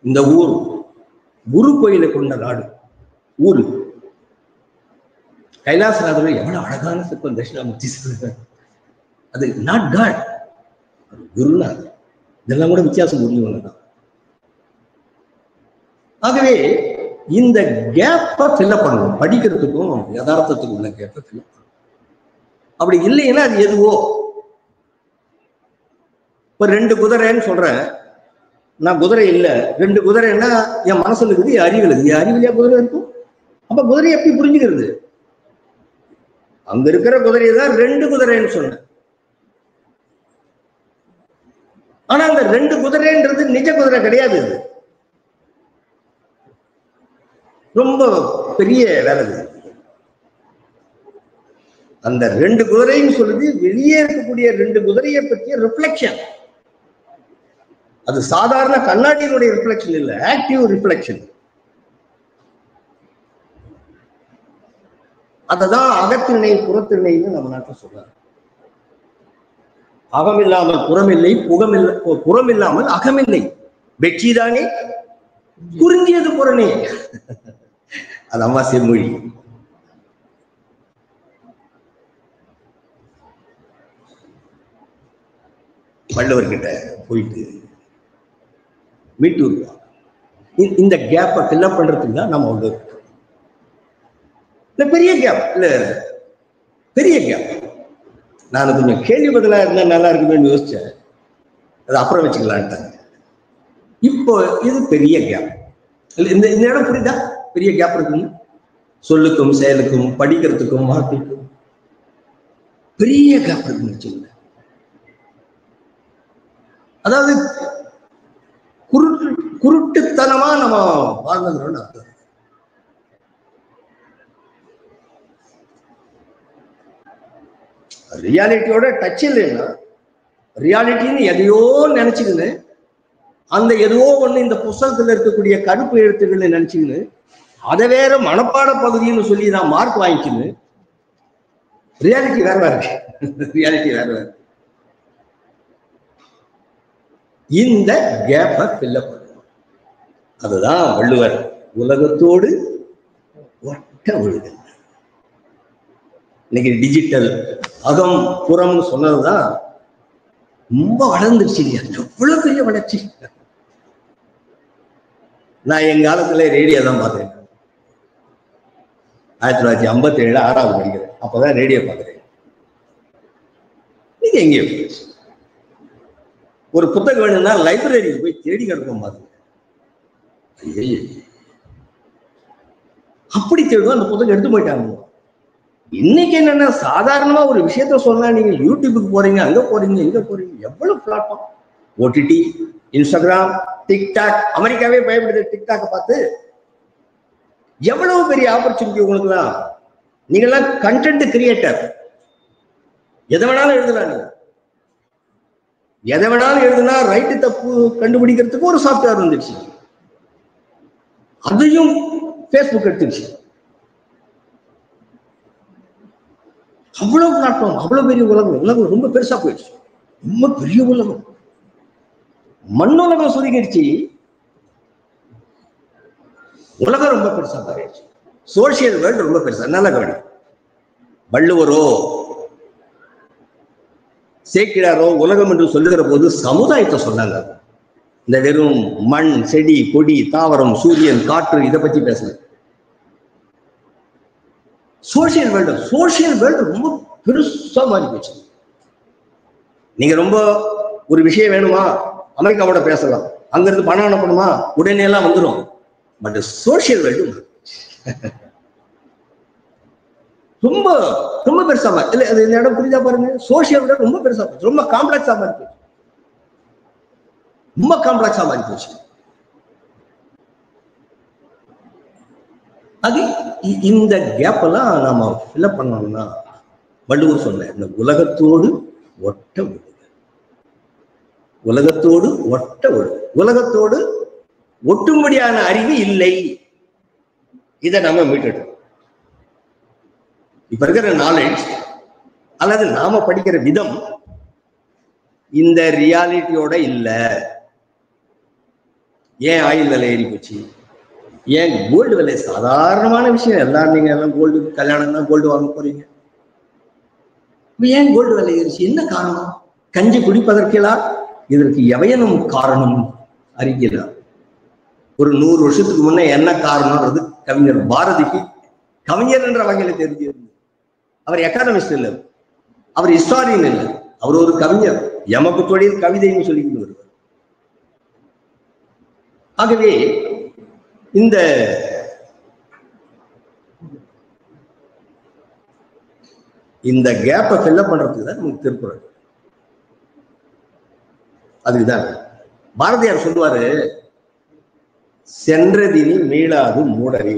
இந்த ஊர் குரு கோயிலை கொண்ட நாடு. ஊரு கைலாசநாதர் எவ்வளவு அழகான சிற்பம் தட்சிணாமூர்த்தி சொல்றார். அது நாட் காட், குருநாதர். இதெல்லாம் கூட வித்தியாசம் புரிஞ்சவங்க. ஆகவே இந்த கேப்பை ஃபில்லப் பண்ணணும். படிக்கிறதுக்கும் யதார்த்தத்துக்கும் உள்ள கேப்பை ஃபில்லப் பண்ணணும். அப்படி இல்லைன்னா அது எதுவோ. இப்ப 2 குதிரைன்னு சொல்றேன், நான் குதிரை இல்லை. 2 குதிரைன்னா என் மனசுல இருக்குது, என் அறிவில் இருக்குது. என் அறிவிலையா குதிரை இருக்கும்? அப்ப குதிரையை எப்படி புரிஞ்சுக்கிறது? அங்க இருக்கிற குதிரையை தான் 2 குதிரைன்னு சொன்னேன். ஆனா அந்த 2 குதிரைன்றது நிஜ குதிரை கிடையாது. அது ரொம்ப பெரிய வேலை. அந்த 2 குதிரைன்னு சொல்லுது வெளியே இருக்கக்கூடிய 2 குதிரையை பற்றிய ரிஃப்ளெக்ஷன். அது சாதாரண கண்ணாடியினுடைய ரிஃப்ளெக்ஷன் இல்லை, ஆக்டிவ் ரிஃப்ளெக்ஷன். அததான் அகத்திணை புறத்திணைன்னு நம்ம நாட்டில் சொல்றாங்க. அகமில்லாமல் புறமில்லை, புறமில்லாமல் அகமில்லை. வெற்றிதானே குறிஞ்சியது புறனே. அது அம்மா செம்மொழி. வள்ளுவர்கிட்ட போயிட்டு மீட்டு வருவோம். இந்த கேப்பை ஃபில்லப் பண்றதுக்கு தான் நம்ம வந்து பெரிய கேப் இல்ல, பெரிய கேப். நான் கொஞ்சம் கேள்வி பதிலா இருந்தா நல்லா இருக்குன்னு யோசிச்சேன். அது அப்புறம் வச்சுக்கலான்ட்டாங்க. இப்போ இது பெரிய கேப். இந்த இடம் புரியுதா? பெரிய கேப் இருக்குங்க. சொல்லுக்கும் செயலுக்கும் படிக்கிறதுக்கும் வார்த்தைக்கும் பெரிய கேப் இருக்குன்னு வச்சுக்கோங்க. அதாவது குருட்டுத்தனமா நம்ம வாழ்ந்துக்கிறோம்னு அர்த்தம். ரியாலிட்டியோட டச் இல்லைன்னா, ரியாலிட்டின்னு எதையோ நினைச்சுக்கின்னு, அந்த எதுவோ ஒண்ணு இந்த புத்தகத்துல இருக்கக்கூடிய கருப்பு எழுத்துக்களை நினைச்சுக்கின்னு, அதை வேற மனப்பாட பகுதின்னு சொல்லி நான் மார்க் வாங்கிக்கின்னு, ரியாலிட்டி வேற வேற ரியாலிட்டி வேற வேற. இந்த கேப்பை ஃபில்லப் பண்ணணும். அதுதான் வள்ளுவர் உலகத்தோடு ஒட்ட ஒழுகல். இன்னைக்கு டிஜிட்டல் அகம் புறம்னு சொன்னதுதான் ரொம்ப வளர்ந்துருச்சு இல்லையா? எவ்வளவு பெரிய வளர்ச்சி. நான் என் காலத்துல ரேடியோ தான் பார்த்தேன். 1957 6வது படிக்கிறேன். அப்பதான் ரேடியோ பார்க்கிறேன். நீங்க எங்கேயோ ஒரு புத்தகம் வேணும்னா லைப்ரரிக்கு போய் தேடி கிடக்கும் பாருங்க. அப்படி தேடுவோம். அந்த புத்தகம் எடுத்து போயிட்டாங்க. இன்னைக்கு என்னன்னா, சாதாரணமா ஒரு விஷயத்த சொன்னா நீங்க யூடியூபுக்கு போறீங்க, அங்க போறீங்க, இங்க போறீங்க. எவ்வளவு பிளாட்ஃபார்ம், ஓடிடி, இன்ஸ்டாகிராம், டிக்டாக். அமெரிக்காவே பயப்படுது டிக்டாக் பார்த்து. எவ்வளவு பெரிய ஆப்பர்ச்சுனிட்டி உங்களுக்குலாம். நீங்கெல்லாம் கண்டென்ட் கிரியேட்டர். எதை வேணாலும் எழுதலாம். நீங்க எதை வேணாலும் எழுதுனா ரைட்டு தப்பு கண்டுபிடிக்கிறதுக்கு ஒரு சாஃப்ட்வேர் வந்துருச்சு. அதையும் ஃபேஸ்புக் எடுத்துருச்சு. அவ்வளவு பிளாட்ஃபார்ம், அவ்வளவு பெரிய உலகம். உலகம் ரொம்ப பெருசா போயிடுச்சு. ரொம்ப பெரிய உலகம். மண்ணுலகம் சுருங்கிடுச்சு. உலகம் ரொம்ப பெருசா போயிடுச்சு. சோசியல் வேர்ல்டு ரொம்ப பெருசா. நல்ல கவனி. வள்ளுவரோ சேக்கிழாரோ உலகம் என்று சொல்லுகிற போது சமுதாயத்தை சொன்னாங்க. இந்த வெறும் மண், செடி, கொடி, தாவரம், சூரியன், காற்று இதை பத்தி பேசல. சோசியல் வேர்ல்டு ரொம்ப பெருசா மாறி போச்சு. நீங்க ரொம்ப ஒரு விஷயம் வேணுமா, அமெரிக்காவோட பேசலாம். அங்க இருந்து பணம் அனுப்பணுமா, உடனே எல்லாம் வந்துடும். பட் சோசியல் வேர்ல்டு ரொம்ப ரொம்ப பெருசா இல்ல. அது இந்த இடம் புரியுதா பாருங்க. சோசியல் வேர்ல்டு ரொம்ப பெருசா போச்சு. ரொம்ப காம்ப்ளெக்ஸா இருக்கு. ரொம்ப காம்ப்ளெக்ஸா மாறி போச்சு. அது இந்த கேப் எல்லாம் நாம ஃபில்அப் பண்ணணும்னா வள்ளுவர் சொன்ன இந்த உலகத்தோடு ஒட்ட ஒழுகு, உலகத்தோடு ஒட்ட ஒழுகு, உலகத்தோடு ஒட்டும்படியான அறிவு இல்லை. இதை நம்ம மீட்டுட்டோம். இப்ப இருக்கிற நாலேஜ் அல்லது நாம படிக்கிற விதம் இந்த ரியாலிட்டியோட இல்ல. ஏன் ஆயில் விலை ஏறி போச்சு? ஏன் கோல்டு விலை சாதாரணமான விஷயம், எல்லாரும் நீங்க எல்லாம் கோல்டு கல்யாணம் தான் கோல்டு வாங்க போறீங்க. ஏன் கோல்டு விலை ஏறிச்சு? என்ன காரணம்? கஞ்சி குடிப்பதற்கெல்லாம் இதற்கு எவையனும் காரணம் அறிகிறார். ஒரு 100 வருஷத்துக்கு முன்ன என்ன காரணம்ன்றது கவிஞர் பாரதிக்கு கவிஞர் என்ற வகையில தெரிஞ்சிருந்தது. அவர் எக்கானமிஸ்ட் இல்லை, அவர் ஹிஸ்டாரியன் இல்லை, அவர் ஒரு கவிஞர். எமக்கு தொழில் கவிதைன்னு சொல்லிக்கிட்டு வருவார். ஆகவே இந்த இந்த கேப்பை ஃபில்அப் பண்றதுக்கு தான் நமக்கு திருக்குறள். அதுக்குதான் பாரதியார் சொல்லுவாரு, சென்றதினி மீளாது மூடரே.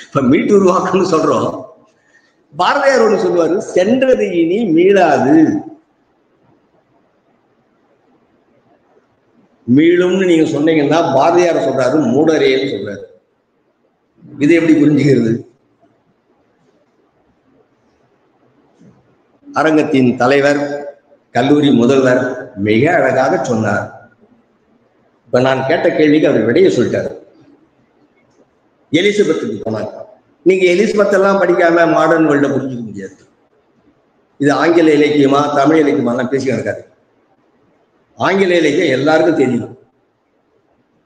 இப்ப மீட்டு உருவாக்கம்னு சொல்றோம். பாரதியார் ஒண்ணு சொல்லுவாரு, சென்றது இனி மீளாது. மீளும்னு நீங்க சொன்னீங்கன்னா பாரதியார் சொல்றாரு மூடரேன்னு சொல்றாரு. இது எப்படி புரிஞ்சுக்கிறது? அரங்கத்தின் தலைவர், கல்லூரி முதல்வர் மிக அழகாக சொன்னார். இப்ப நான் கேட்ட கேள்விக்கு அவர் விடைய சொல்லிட்டாரு. எலிசபெத்துக்கு போனாங்க. நீங்க எலிசபெத் எல்லாம் படிக்காம மாடர்ன் வேர்ல்ட புரிஞ்சுக்க முடியாது. இது ஆங்கில இலக்கியமா தமிழ் இலக்கியமா எல்லாம் பேசி கிடக்காது. ஆங்கில இலக்கியம் எல்லாருக்கும் தெரியும்.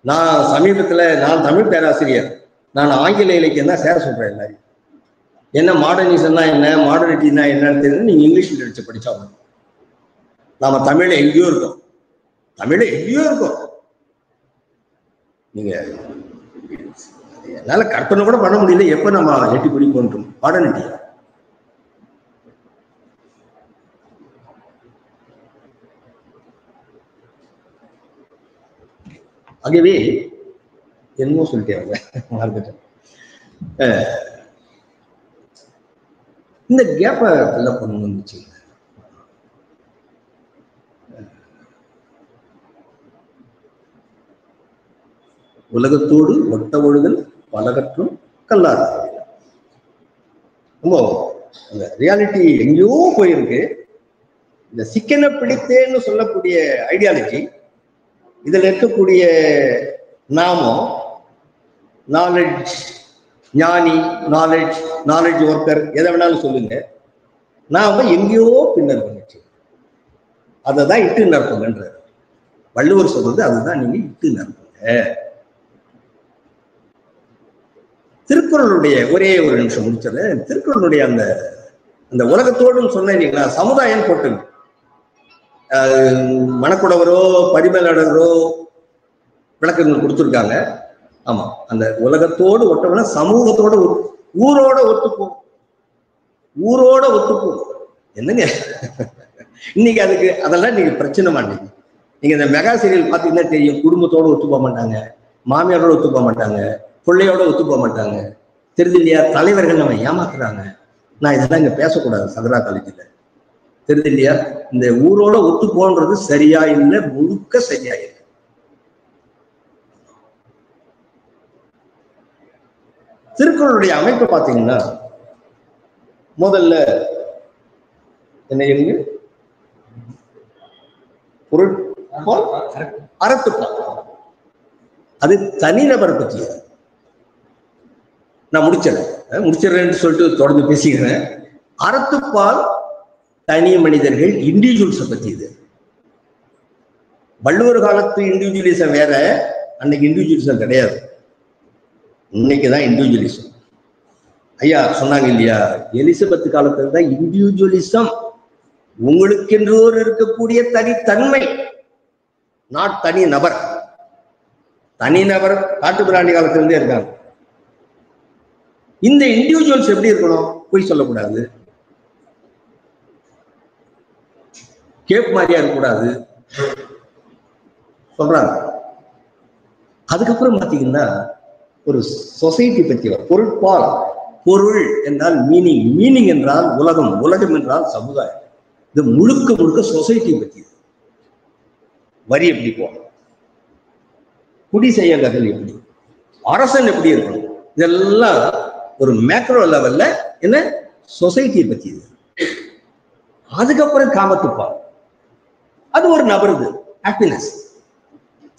நான் சமீபத்துல, நான் தமிழ் பேராசிரியர், நான் ஆங்கில இலக்கியம் தான் சேர சொல்றேன் எல்லாரும். என்ன மாடர்னிசம்னா என்ன, மாடர்னிட்டினா என்னன்னு தெரியும். நீங்க இங்கிலீஷ் லிட்டரேச்சர் படிச்சாங்க. நாம தமிழ்ல எங்கேயோ இருக்கோம், தமிழ்ல எங்கேயோ இருக்கோம். நீங்க என்னால கற்பனை கூட பண்ண முடியல எப்ப நம்ம எட்டி பிடிப்போம் மாடர்னிட்டி. ஆகவே என்னமோ சொல்லிட்டேன், இந்த கேப்பை ஃபில்அப் பண்ணணும்னு வச்சுக்கோங்க. உலகத்தோடு ஒட்ட ஒழுகல் பலகற்றும் கல்லாறு. ரொம்ப அந்த ரியாலிட்டி எங்கேயோ போயிருக்கு. இந்த சிக்கனை பிடித்தேன்னு சொல்லக்கூடிய ஐடியாலஜி, இதுல இருக்கக்கூடிய நாமம் நாலேஜ், ஞானி, நாலேஜ் ஒர்க்கர், எதை வேணாலும் சொல்லுங்க, நாம எங்கேயோ பின்னர் பண்ணிச்சு. அதை தான் இட்டு நடத்துங்கன்ற வள்ளுவர் சொல்றது. அதுதான் நீங்க இட்டு நடத்துங்க. திருக்குறளுடைய ஒரே ஒரு நிமிஷம் முடிச்சது. திருக்குறளுடைய அந்த அந்த உலகத்தோடு சொன்னீங்களா, சமுதாயம் போட்டுங்க. மணக்குடவரோ பரிமேலழகரோ விளக்கங்கள் கொடுத்துருக்காங்க. ஆமா, அந்த உலகத்தோடு ஒட்டவன சமூகத்தோட, ஊரோட ஒத்துப்போம், ஊரோட ஒத்துப்போம். என்னங்க இன்னைக்கு அதுக்கு அதெல்லாம் நீங்க பிரச்சனை மாட்டீங்க. நீங்க இந்த மெகா சீரியல் பார்த்தீங்கன்னா தெரியும், குடும்பத்தோட ஒத்து போக மாட்டாங்க, மாமியாரோட ஒத்து போக மாட்டாங்க, பிள்ளையோட ஒத்து போக மாட்டாங்க. தெரியுது இல்லையா? தலைவர்கள் நம்ம ஏமாத்துறாங்க. நான் இதெல்லாம் இங்க பேசக்கூடாது சதரா காலேஜில். தெரியுது இல்லையா? இந்த ஊரோட ஒத்து போன்றது சரியா இல்லை, முழுக்க சரியா இல்லை. திருக்குறளுடைய அமைப்பு பார்த்தீங்கன்னா முதல்ல என்ன எழுங்க, பொருட்பால் அறத்துப்பால். அது தனிநபரை பற்றியது. நான் முடிச்சிடறேன்னு சொல்லிட்டு தொடர்ந்து பேசிக்கிறேன். அறத்துப்பால் தனி மனிதர்கள், இண்டிவிஜுவல்ஸை பற்றியது. வள்ளுவர் காலத்து இண்டிவிஜுவலிசம் வேற, அன்னைக்கு இண்டிவிஜுவலிசம் கிடையாது. இன்னைக்குதான் இண்டிவிஜுவலிசம். ஐயா சொன்னாங்க இல்லையா, எலிசபெத் காலத்துல தான் இண்டிவிஜுவலிசம். உங்களுக்கென்று ஒரு இருக்கக்கூடிய தனித்தன்மை, நாட் தனி நபர். தனிநபர் காட்டு பிராண்டி காலத்திலிருந்தே இருக்காங்க. இந்த இண்டிவிஜுவல்ஸ் எப்படி இருக்கணும்? போய் சொல்லக்கூடாது, கேப் மாதிரியா இருக்கக்கூடாது, சொல்றாங்க. அதுக்கப்புறம் பாத்தீங்கன்னா ஒரு சொசைட்டி பற்றி பொருட்பால், பொருள் என்றால் மீனிங், மீனிங் என்றால் உலகம், உலகம் என்றால் சமுதாயம். இது முழுக்க முழுக்க சொசைட்டி பற்றி. வரி எப்படி போகணும், குடி செயல்கள் எப்படி, அரசன் எப்படி இருக்கணும், இதெல்லாம் ஒரு மேக்ரோ லெவல்ல என்ன சொசைட்டியை பத்தி. அதுக்கப்புறம் காமத்துப்பால், அது ஒரு நபருது ஹாப்பினஸ்,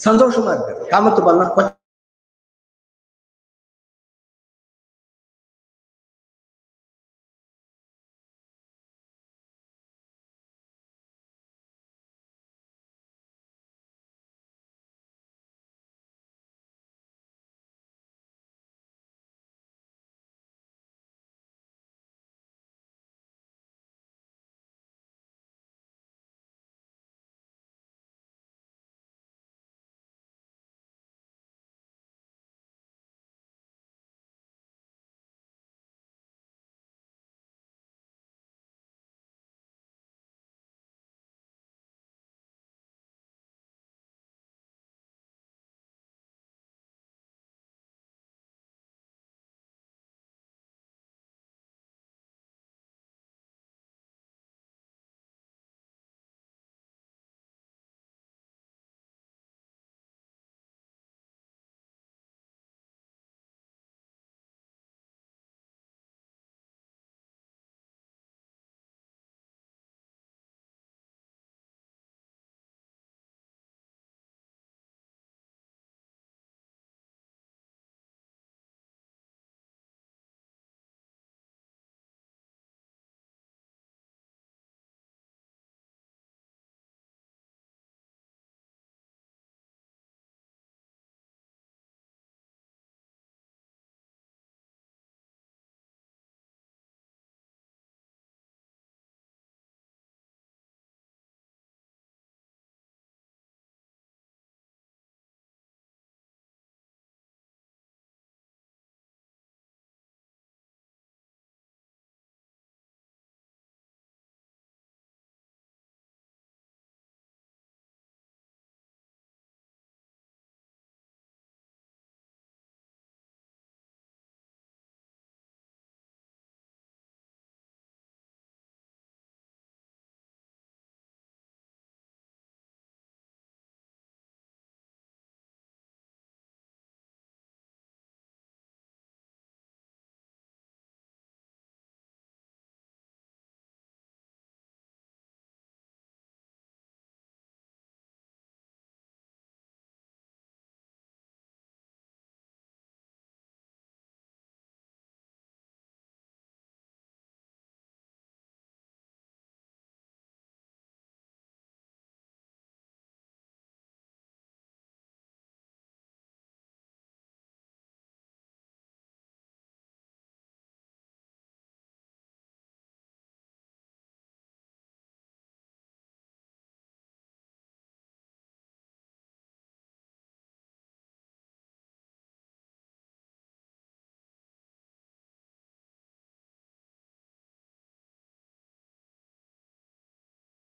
சந்தோஷமா இருக்காது. காமத்துப்பால்னா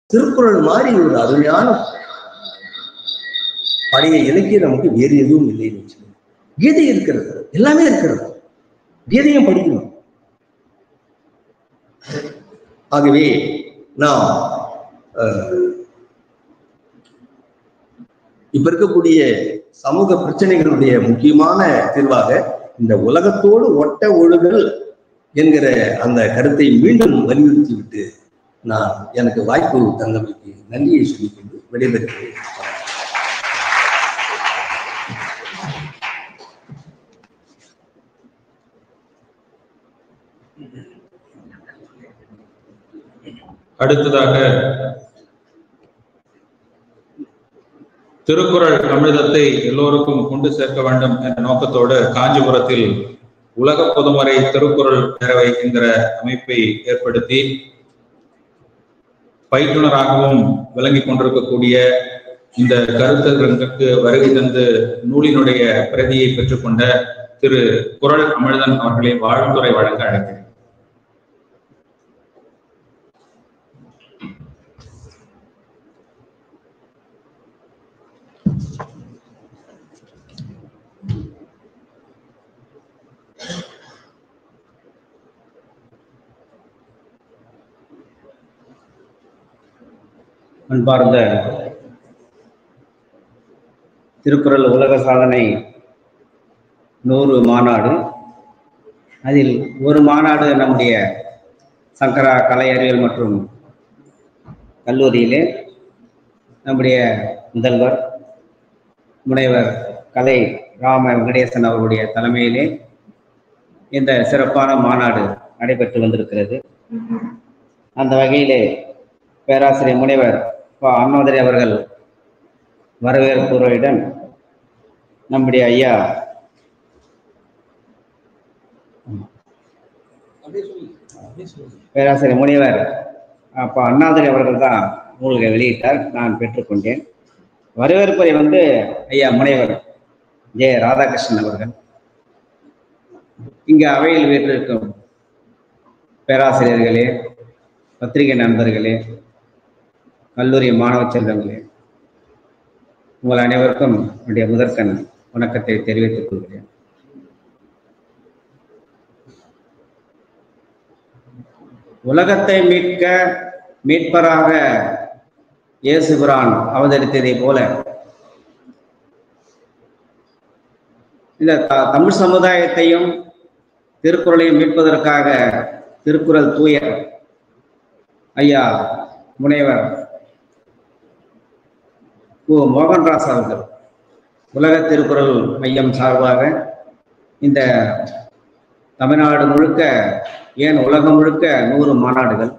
திருக்குறள் மாதிரி ஒரு அருமையான பழைய இலக்கியம் நமக்கு வேறு எதுவும் இல்லைன்னு வச்சுக்கோங்க. கீதை இருக்கிறது, எல்லாமே இருக்கிறது, கீதையும் படிக்கணும். ஆகவே நாம் இப்ப இருக்கக்கூடிய சமூக பிரச்சனைகளுடைய முக்கியமான தீர்வாக இந்த உலகத்தோடு ஒட்ட ஒழுகல் என்கிற அந்த கருத்தை மீண்டும் வலியுறுத்தி விட்டு நான் எனக்கு வாய்ப்பு தந்தமைக்கு நன்றியை சொல்லிக்கொண்டு விடைபெறுகிறேன். அடுத்ததாக திருக்குறள் அமிர்தத்தை எல்லோருக்கும் கொண்டு சேர்க்க வேண்டும் என்ற நோக்கத்தோடு காஞ்சிபுரத்தில் உலக பொதுமறை திருக்குறள் பேரவை என்கிற அமைப்பை ஏற்படுத்தி பயிற்றுனராகவும் விளங்கி கொண்டிருக்கக்கூடிய இந்த கருத்தரங்குக்கு வருகை தந்து நூலினுடைய பிரதியை பெற்றுக்கொண்ட திரு குறள் அமிழ்தன் அவர்களை வாழ்த்துரை வழங்க அழைக்கிறேன். அன்பார்ந்த திருக்குறள் உலக சாதனை 100 மாநாடு, அதில் ஒரு மாநாடு நம்முடைய சங்கரா கலை அறிவியல் மற்றும் கல்லூரியிலே நம்முடைய முதல்வர் முனைவர் கலை ராம வெங்கடேசன் அவர்களுடைய தலைமையிலே இந்த சிறப்பான மாநாடு நடைபெற்று வந்திருக்கிறது. அந்த வகையிலே பேராசிரியர் முனைவர் அண்ணாதுரை அவர்கள் வரவேற்புரையுடன் நம்முடைய ஐயா பேராசிரியர் முனைவர் அண்ணாதுரை அவர்கள் தான் நூல்களை வெளியிட்டார், நான் பெற்றுக்கொண்டேன். வரவேற்புரை ஐயா முனைவர் ஜே ராதாகிருஷ்ணன் அவர்கள், இங்கு அவையில் வீட்டிற்கும் பேராசிரியர்களே, பத்திரிகை நண்பர்களே, கல்லூரி மாணவ செல்வங்களே, உங்கள் அனைவருக்கும் என்னுடைய முதற்கண் வணக்கத்தை தெரிவித்துக் கொள்கிறேன். உலகத்தை மீட்க மீட்பராக இயேசுபிரான் அவதரித்ததை போல இந்த தமிழ் சமுதாயத்தையும் திருக்குறளையும் மீட்பதற்காக திருக்குறள் தூயர் ஐயா முனைவர் மோகன்ராஜ் அவர்கள் உலக திருக்குறள் மையம் சார்பாக இந்த தமிழ்நாடு முழுக்க, ஏன் உலகம் முழுக்க 100 மாநாடுகள்,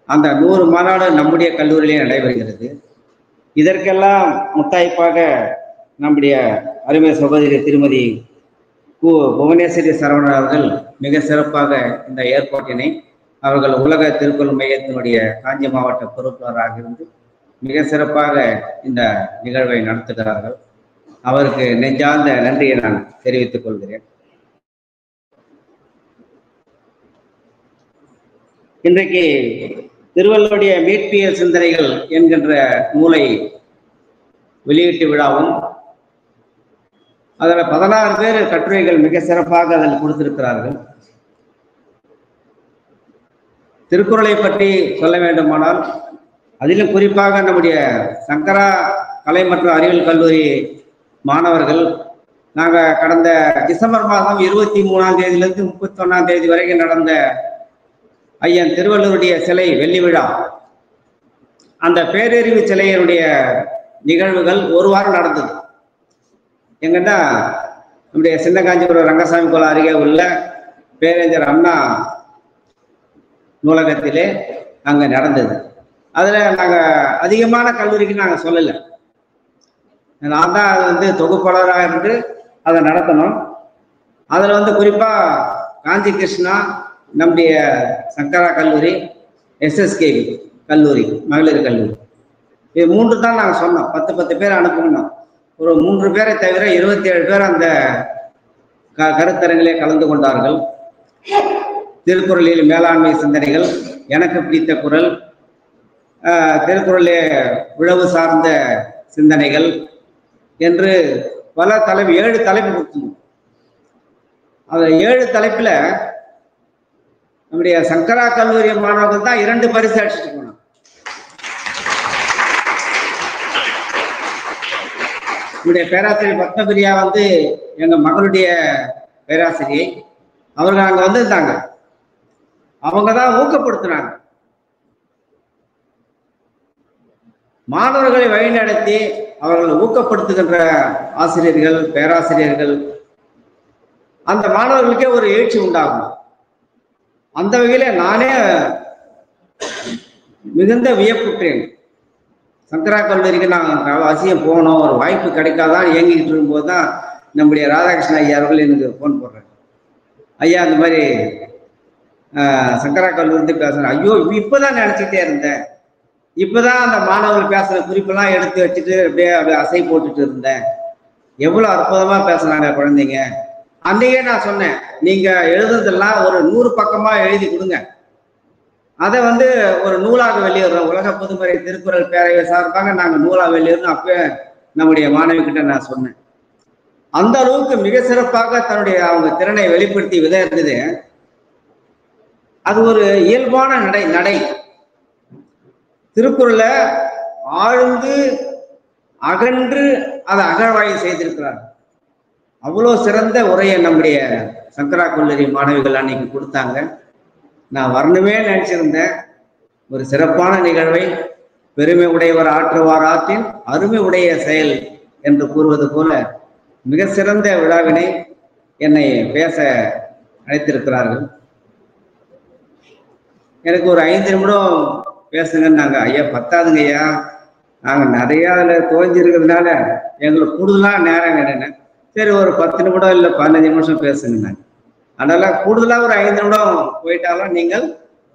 அந்த 100 மாநாடு நம்முடைய கல்லூரியிலே நடைபெறுகிறது. இதற்கெல்லாம் முத்தாய்ப்பாக நம்முடைய அருமை சகோதரி திருமதி புவனேஸ்வரி சரவணன் அவர்கள் மிக சிறப்பாக இந்த ஏற்பாட்டினை, அவர்கள் உலக திருக்குறள் மையத்தினுடைய காஞ்சி மாவட்ட பொறுப்பாளராக இருந்து மிக சிறப்பாக இந்த நிகழ்வை நடத்துகிறார்கள். அவருக்கு நெஞ்சார்ந்த நன்றியை நான் தெரிவித்துக் கொள்கிறேன். இன்றைக்கு திருவள்ளுவருடைய மீட்பியல் சிந்தனைகள் என்கின்ற நூலை வெளியீட்டு விழாவும், அதில் 16 பேர் கட்டுரைகள் மிக சிறப்பாக அதில் கொடுத்திருக்கிறார்கள். திருக்குறளை பற்றி சொல்ல வேண்டுமானால், அதிலும் குறிப்பாக நம்முடைய சங்கரா கலை மற்றும் அறிவியல் கல்லூரி மாணவர்கள் நாங்கள் கடந்த டிசம்பர் மாதம் 23ஆம் தேதியிலிருந்து 31ஆம் தேதி வரைக்கும் நடந்த ஐயன் திருவள்ளுவருடைய சிலை வெள்ளி விழா, அந்த பேரறிவு சிலையினுடைய நிகழ்வுகள் ஒரு வாரம் நடந்தது. எங்கன்னா நம்முடைய சின்ன காஞ்சிபுரம் ரங்கசாமி கோலம் அருகே உள்ள பேரறிஞர் அண்ணா நூலகத்திலே அங்கே நடந்தது. அதில் நாங்கள் அதிகமான கல்லூரிக்கு நாங்கள் சொல்லலை, நான் தான் அது தொகுப்பாளராக இருந்து அதை நடத்தணும். அதில் குறிப்பாக காஞ்சி கிருஷ்ணா, நம்முடைய சங்கரா கல்லூரி, SSKV கல்லூரி, மகளிர் கல்லூரி, இது 3 தான் நாங்கள் சொன்னோம். 10 பேர் அனுப்பணும். ஒரு 3 பேரை தவிர 27 பேர் அந்த கருத்தரங்கிலே கலந்து கொண்டார்கள். திருக்குறளில் மேலாண்மை சிந்தனைகள், எனக்கு பிடித்த குறள், திருக்குறளே உழவு சார்ந்த சிந்தனைகள் என்று பல 7 தலைப்பு கொடுத்தோம். அந்த 7 தலைப்புல நம்முடைய சங்கரா கல்லூரி மாணவர்கள் தான் 2 பரிசு அடிச்சுட்டு போனாங்க. நம்முடைய பேராசிரியர் பத்மபிரியா எங்க மகளுடைய பேராசிரியை, அவர்கள் அங்க வந்திருந்தாங்க. அவங்க தான் ஊக்கப்படுத்தினாங்க. மாணவர்களை வழிநடத்தி அவர்கள் ஊக்கப்படுத்துகின்ற ஆசிரியர்கள், பேராசிரியர்கள், அந்த மாணவர்களுக்கே ஒரு எழுச்சி உண்டாகும். அந்த வகையில நானே மிகுந்த வியப்புற்றேன். சங்கரா கல்லூரிக்கு நாங்கள் அவசியம் போனோம், ஒரு வாய்ப்பு கிடைக்காதான் இயங்கிக்கிட்டு இருக்கும்போது தான் நம்முடைய ராதாகிருஷ்ணன் ஐயா அவர்கள் எனக்கு ஃபோன் போடுறாங்க. ஐயா அந்த மாதிரி சங்கரா கல்லூரி பேசுறேன். ஐயோ இப்போதான் நினச்சிக்கிட்டே இருந்தேன், இப்போதான் அந்த மாணவர்கள் பேசுகிற குறிப்பெல்லாம் எடுத்து வச்சுட்டு அப்படியே அசை போட்டுட்டு இருந்தேன். எவ்வளோ அற்புதமாக பேசுனாங்க குழந்தைங்க. அன்றைக்கே நான் சொன்னேன், நீங்கள் எழுதுறதெல்லாம் ஒரு 100 பக்கமாக எழுதி கொடுங்க, அதை ஒரு நூலாக வெளியிடுறோம். உலக பொதுமறை திருக்குறள் பேரவை சார்பாக நாங்கள் நூலாக வெளியிடுறோம். அப்போ நம்முடைய மாணவி கிட்ட நான் சொன்னேன். அந்த அளவுக்கு மிக சிறப்பாக தன்னுடைய அவங்க திறனை வெளிப்படுத்தி வித இருந்தது. அது ஒரு இயல்பான நடை. திருக்குறளை ஆழ்ந்து அகன்று அதை அகழ்வாய்வு செய்திருக்கிறார். அவ்வளோ சிறந்த உரையை நம்முடைய சங்கரா கல்லூரி மாணவிகள் அன்னைக்கு கொடுத்தாங்க. நான் வரணுமே நினைச்சிருந்தேன். ஒரு சிறப்பான நிகழ்வை பெருமை உடையவர் ஆற்றுவார் ஆற்றின் அருமை உடைய செயல் என்று கூறுவது போல மிக சிறந்த விழாவினை என்னை பேச அழைத்திருக்கிறார்கள். எனக்கு ஒரு 5 நிமிடம் பேசுங்கன்னாங்க. ஐயா பத்தாதுங்க ஐயா, நாங்கள் நிறைய அதில் தோஞ்சிருக்கிறதுனால எங்களுக்கு கூடுதலாக நேரம் வேணுன்னு. சரி ஒரு 10 நிமிடம் இல்லை 15 நிமிஷம் பேசுங்கன்னாங்க. அதனால கூடுதலாக ஒரு 5 நிமிடம் போயிட்டாலும் நீங்கள்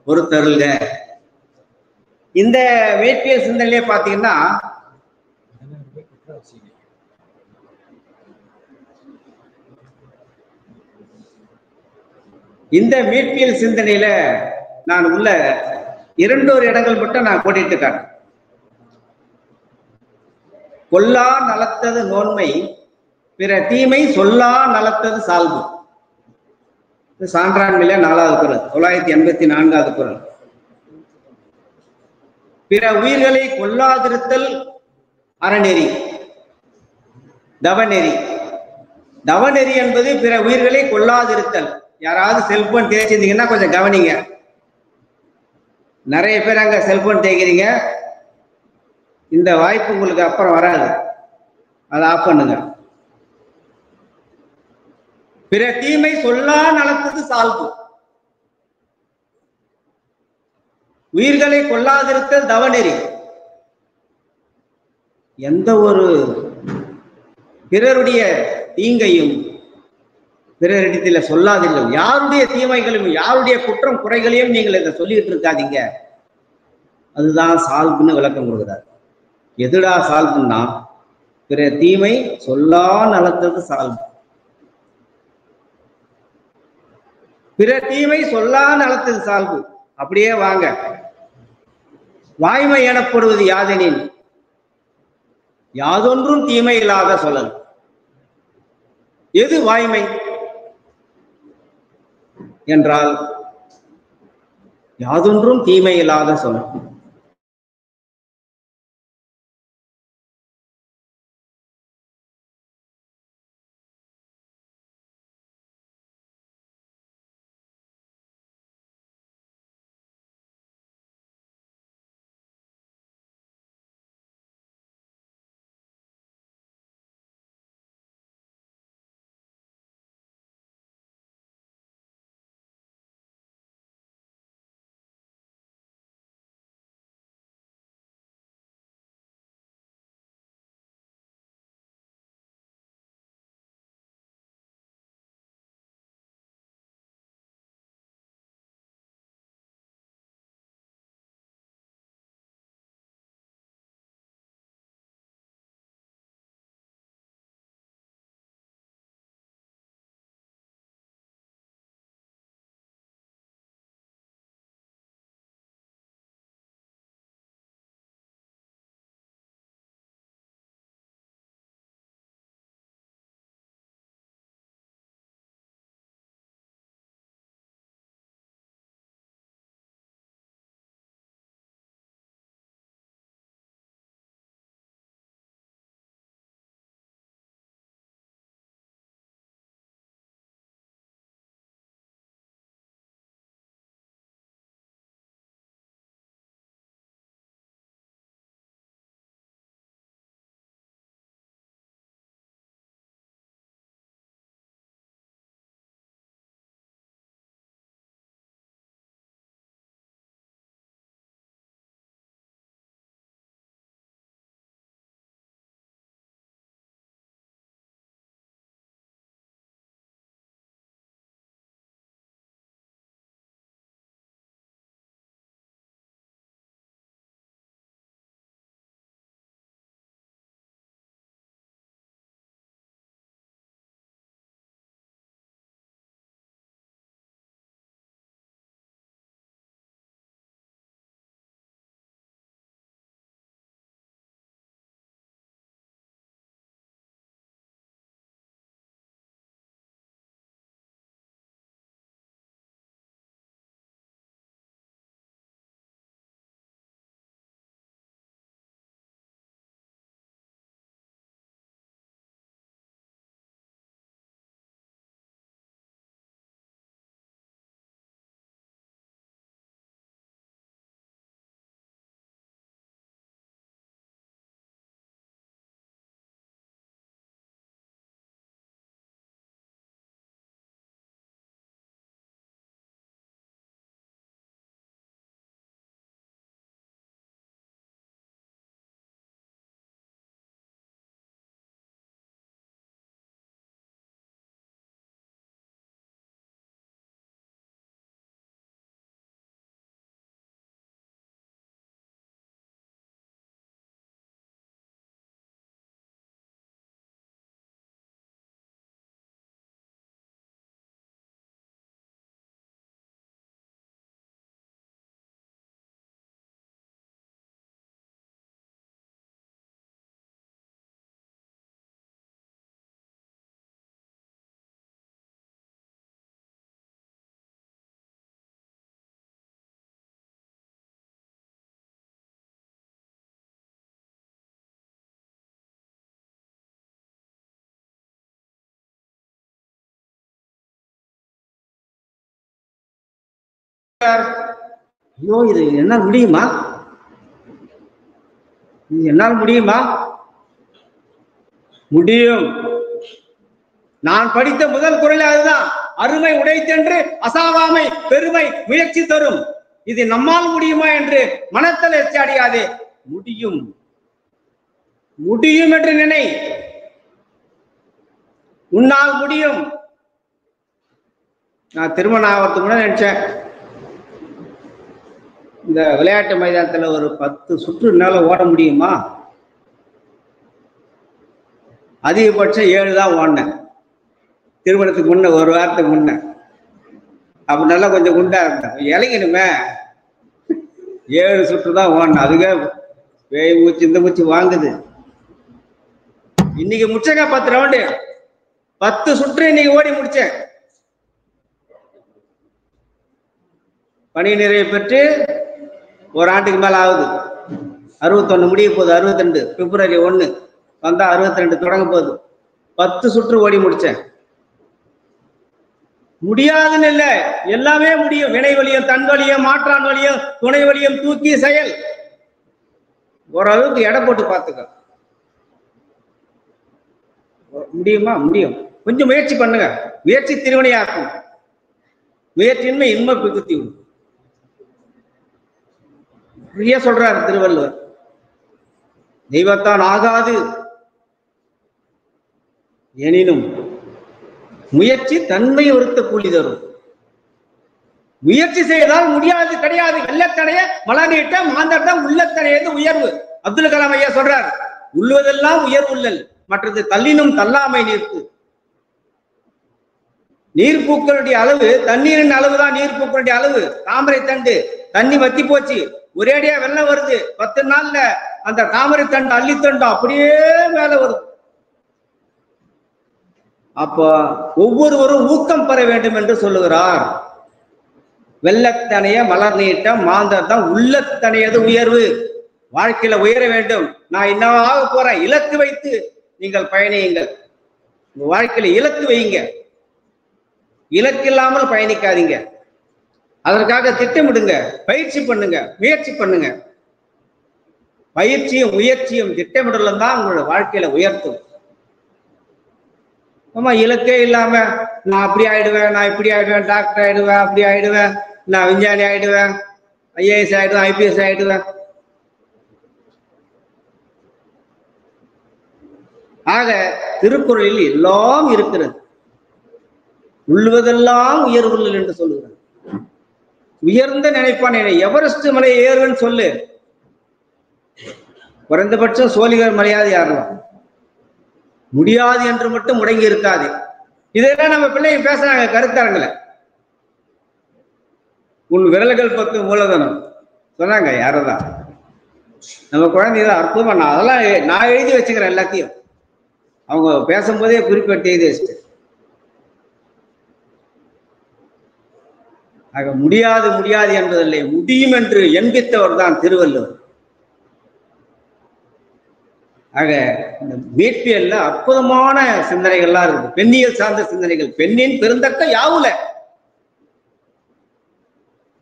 பொறுத்தருள்க. இந்த வேட்பியல் சிந்தனையிலே பார்த்தீங்கன்னா இந்த மீட்பியல் சிந்தனையில நான் உள்ள 2 இடங்கள் மட்டும் நான் போட்டிட்டு காட்டேன். கொல்லா நலத்தது நோன்மை, பிற தீமை சொல்லா நலத்தது சால்பு. சான்றாண்மையில 4வது குறள், 984வது குறள். பிற உயிர்களை கொல்லாதிருத்தல் அறநெறி, தவநெறி. தவநெறி என்பது பிற உயிர்களை கொல்லாதிருத்தல். யாராவது செல்போன் தேய்ச்சிருந்தீங்கன்னா கொஞ்சம் கவனிங்க. நிறைய பேர் அங்க செல்போன் தேய்க்கிறீங்க. இந்த வாய்ப்பு உங்களுக்கு அப்புறம் வராது, அதை ஆஃப் பண்ணுங்க. பிற தீமை சொல்லா நலத்தது சால்பு. உயிர்களை கொல்லாதிருத்தல் தவநெறி. எந்த ஒரு பிறருடைய தீங்கையும் பிறரிடத்துல சொல்லாதீர்கள். யாருடைய தீமைகளையும் யாருடைய குற்றம் குறைகளையும் நீங்கள் இதை சொல்லிட்டு இருக்காதீங்க. அதுதான் சால்புன்னு விளக்கம் கொடுக்குறாரு. எதுடா சால்புன்னா, பிற தீமை சொல்லா நலத்தது சால்பு. பிற தீமை சொல்லா நலத்தது சால்பு. அப்படியே வாங்க. வாய்மை எனப்படுவது யாதெனின், யாதொன்றும் தீமை இல்லாத சொல்லல். எது வாய்மை என்றால் யாதொன்றும் தீமை இல்லாத சொல்லல். ஐயோ இது என்னால் முடியுமா, இது என்னால் முடியுமா? முடியும். நான் படித்த முதல் குறள் அதுதான், அருமை உடைத்தென்று அசாவாமை பெருமை முயற்சி தரும். இது நம்மால் முடியுமா என்று மனத்தளர்ச்சி அடையாதே, முடியும் முடியும் என்று நினை, உன்னால் முடியும். நான் திருமணம் ஆகிறதுக்கு முன்னாடி நினைச்சேன், இந்த விளையாட்டு மைதானத்துல ஒரு 10 சுற்றுனால ஓட முடியுமா? அதிகபட்சம் 7 தான் ஓடினேன். திருமணத்துக்கு முன்ன, ஒரு வாரத்துக்கு முன்ன. அப்ப நல்லா கொஞ்சம் குண்டா இருந்தேன், இறங்கணுமே. 7 சுற்று தான் ஓடினேன். அதுக்கே வேய் மூச்சு இந்த மூச்சு வாங்குது. இன்னைக்கு முடிச்சங்க 10 ரவுண்டு, 10 சுற்று இன்னைக்கு ஓடி முடிச்சேன். பணி நிறைவு பெற்று ஒரு ஆண்டுக்கு மேல ஆகுது. 61 முடிய போகுது, 62 பிப்ரவரி 1 வந்தா 62 தொடங்க போகுது. 10 சுற்று ஓடி முடிச்சேன். முடியாதுன்னு இல்ல, எல்லாமே முடியும். வினை வலியும், தன் வலியும், மாற்றான் வலியும், துணை வலியும், தூக்கி செயல். ஓரளவுக்கு எடை போட்டு பார்த்துக்க முடியுமா? முடியும். கொஞ்சம் முயற்சி பண்ணுங்க. முயற்சி திருவினையாக்கும். முயற்சியின்மை இன்மை பிகுத்தி விடும். சொல்றார் திருவள்ளுவர், தெய்வத்தான் ஆகாது எனினும் முயற்சி தன்மை ஒருத்த கூலி தரும். முயற்சி செய்தால் முடியாது கிடையாது. வெள்ளத்தடைய மலர்நீட்ட மாந்தர்தான் உள்ளத்தடையது உயர்வு. அப்துல் கலாம் ஐயா சொல்றார், உள்ளுவதெல்லாம் உயர்வுள்ளல், மற்றது தள்ளினும் தள்ளாமை நீர்ப்பு. நீர்ப்பூக்களுடைய அளவு, தண்ணீரின் அளவுதான் நீர்ப்பூக்களுடைய அளவு. தாமரை தண்டு தண்ணி வத்தி போச்சு, ஒரேடியா வெள்ளம் வருது. 10 நாள்ல அந்த தாமரை தண்டு அள்ளித்தண்டும் அப்படியே மேல வருது. அப்ப ஒவ்வொருவரும் ஊக்கம் பெற வேண்டும் என்று சொல்லுகிறார். வெள்ளத்தனைய மலர் நீட்ட மாந்தர் தான் உள்ளத்தனையது உயர்வு. வாழ்க்கையில உயர வேண்டும். நான் என்னவாக போறேன், இலக்கு வைத்து நீங்கள் பயணியுங்கள். உங்க வாழ்க்கையில இலக்கு வையுங்க. இலக்கு இல்லாமல் பயணிக்காதீங்க. அதற்காக திட்டமிடுங்க, பயிற்சி பண்ணுங்க, முயற்சி பண்ணுங்க. பயிற்சியும் முயற்சியும் திட்டமிடலும் தான் உங்களோட வாழ்க்கையில உயர்த்தும். ஆமா, இலக்கே இல்லாம நான் அப்படி ஆயிடுவேன், நான் இப்படி ஆயிடுவேன், டாக்டர் ஆயிடுவேன், அப்படி ஆயிடுவேன், நான் விஞ்ஞானி ஆயிடுவேன், ஐஏஎஸ் ஆயிடுவேன், ஐபிஎஸ் ஆயிடுவேன். ஆக திருக்குறளில் எல்லாம் இருக்கிறது. உள்ளுவதெல்லாம் உயர்வுள்ளல் என்று சொல்லுகிறார். உயர்ந்த நினைப்பான், எவரெஸ்ட் மலை ஏறுவன்னு சொல்லு, குறைந்தபட்சம் சோழிகர் மலையாவது ஏறலாம். முடியாது என்று மட்டும் முடங்கி இருக்காது. இதெல்லாம் நம்ம பிள்ளைங்க பேசுறாங்க கருத்தரங்களை. உன் விரல்கள் பத்து மூலதனம் சொன்னாங்க. யாரதான் நம்ம குழந்தைதான் அற்புதமா. நான் அதெல்லாம் நான் எழுதி வச்சுக்கிறேன் எல்லாத்தையும். அவங்க பேசும்போதே குறிப்பிட்டு எழுதி வச்சுட்டு. ஆக முடியாது முடியாது என்பதில்லை, முடியும் என்று எண்பித்தவர் தான் திருவள்ளுவர். ஆக இந்த மீட்பியல்ல அற்புதமான சிந்தனைகள்லாம் இருக்கு. பெண்ணியல் சார்ந்த சிந்தனைகள். பெண்ணின் பெருந்தக்க யாவுல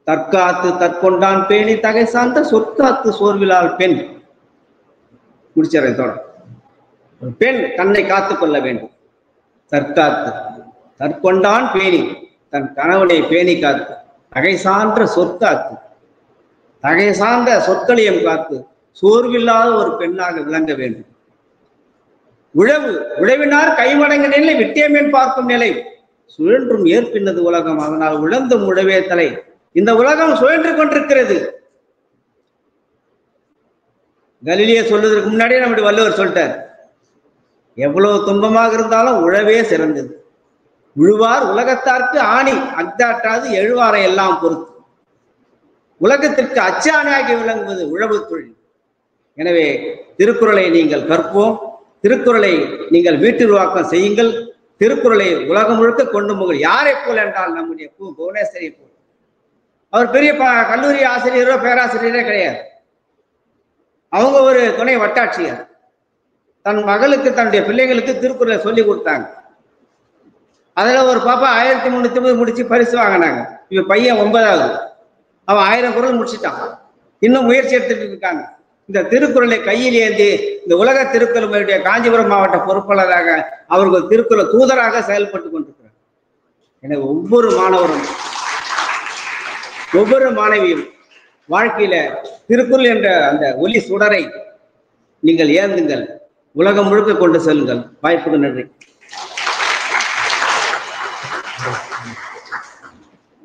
தற்காத்து தற்கொண்டான் பேணி தகை சார்ந்த சொற்காத்து சோர்விலால் பெண். முடிச்சரை தொடர். பெண் தன்னை காத்துக் கொள்ள வேண்டும். தற்காத்து தற்கொண்டான் பேணி, தன் கணவனை பேணி காத்து, தகை சான்ற சொற்காத்து, தகை சார்ந்த சொற்களையும் காத்து, சோர்வில்லாத ஒரு பெண்ணாக விளங்க வேண்டும். உழவு உழவினார் கைமடங்கு நிலை, விட்டியமேன் பார்க்கும் நிலை, சுழன்றும் ஏற்பின்னது உலகம், அதனால் உழந்தும் உழவே தலை. இந்த உலகம் சுழன்று கொண்டிருக்கிறது. கலிலிய சொல்வதற்கு முன்னாடியே நம்முடைய வள்ளுவர் சொல்லிட்டார், எவ்வளவு துன்பமாக இருந்தாலும் உழவே சிறந்தது. உழுவார் உலகத்தார்க்கு ஆணி அக்தாட்டாது எழுவாரை எல்லாம் பொறுத்து. உலகத்திற்கு அச்சாணியாகி விளங்குவது உழவு தொழில். எனவே திருக்குறளை நீங்கள் கற்போம். திருக்குறளை நீங்கள் வீட்டுருவாக்கம் செய்யுங்கள். திருக்குறளை உலகம் முழுக்க கொண்டு போங்கள். யாரை போல் என்றால் நம்முடைய புவனேஸ்வரி போல். அவர் பெரிய கல்லூரி ஆசிரியரோ பேராசிரியரோ கிடையாது. அவங்க ஒரு துணை வட்டாட்சியர். தன் மகளுக்கு தன்னுடைய பிள்ளைகளுக்கு திருக்குறளை சொல்லி கொடுத்தாங்க. அதுல ஒரு பாப்பா 1350 முடிச்சு பரிசு வாங்கினாங்க. இவ பையன் 9வது. அவன் 1000 குறள் முடிச்சிட்டான். இன்னும் முயற்சி எடுத்துட்டு இருக்காங்க. இந்த திருக்குறளை கையில் ஏந்தி இந்த உலக திருக்குறளுடைய காஞ்சிபுரம் மாவட்ட பொறுப்பாளராக அவர்கள் திருக்குறள் தூதராக செயல்பட்டு கொண்டிருக்கிறார். எனவே ஒவ்வொரு மாணவரும் ஒவ்வொரு மாணவியும் வாழ்க்கையில திருக்குறள் என்ற அந்த ஒலி சுடரை நீங்கள் ஏந்துங்கள், உலகம் முழுக்க கொண்டு செல்லுங்கள். வாய்ப்புக்கு நன்றி.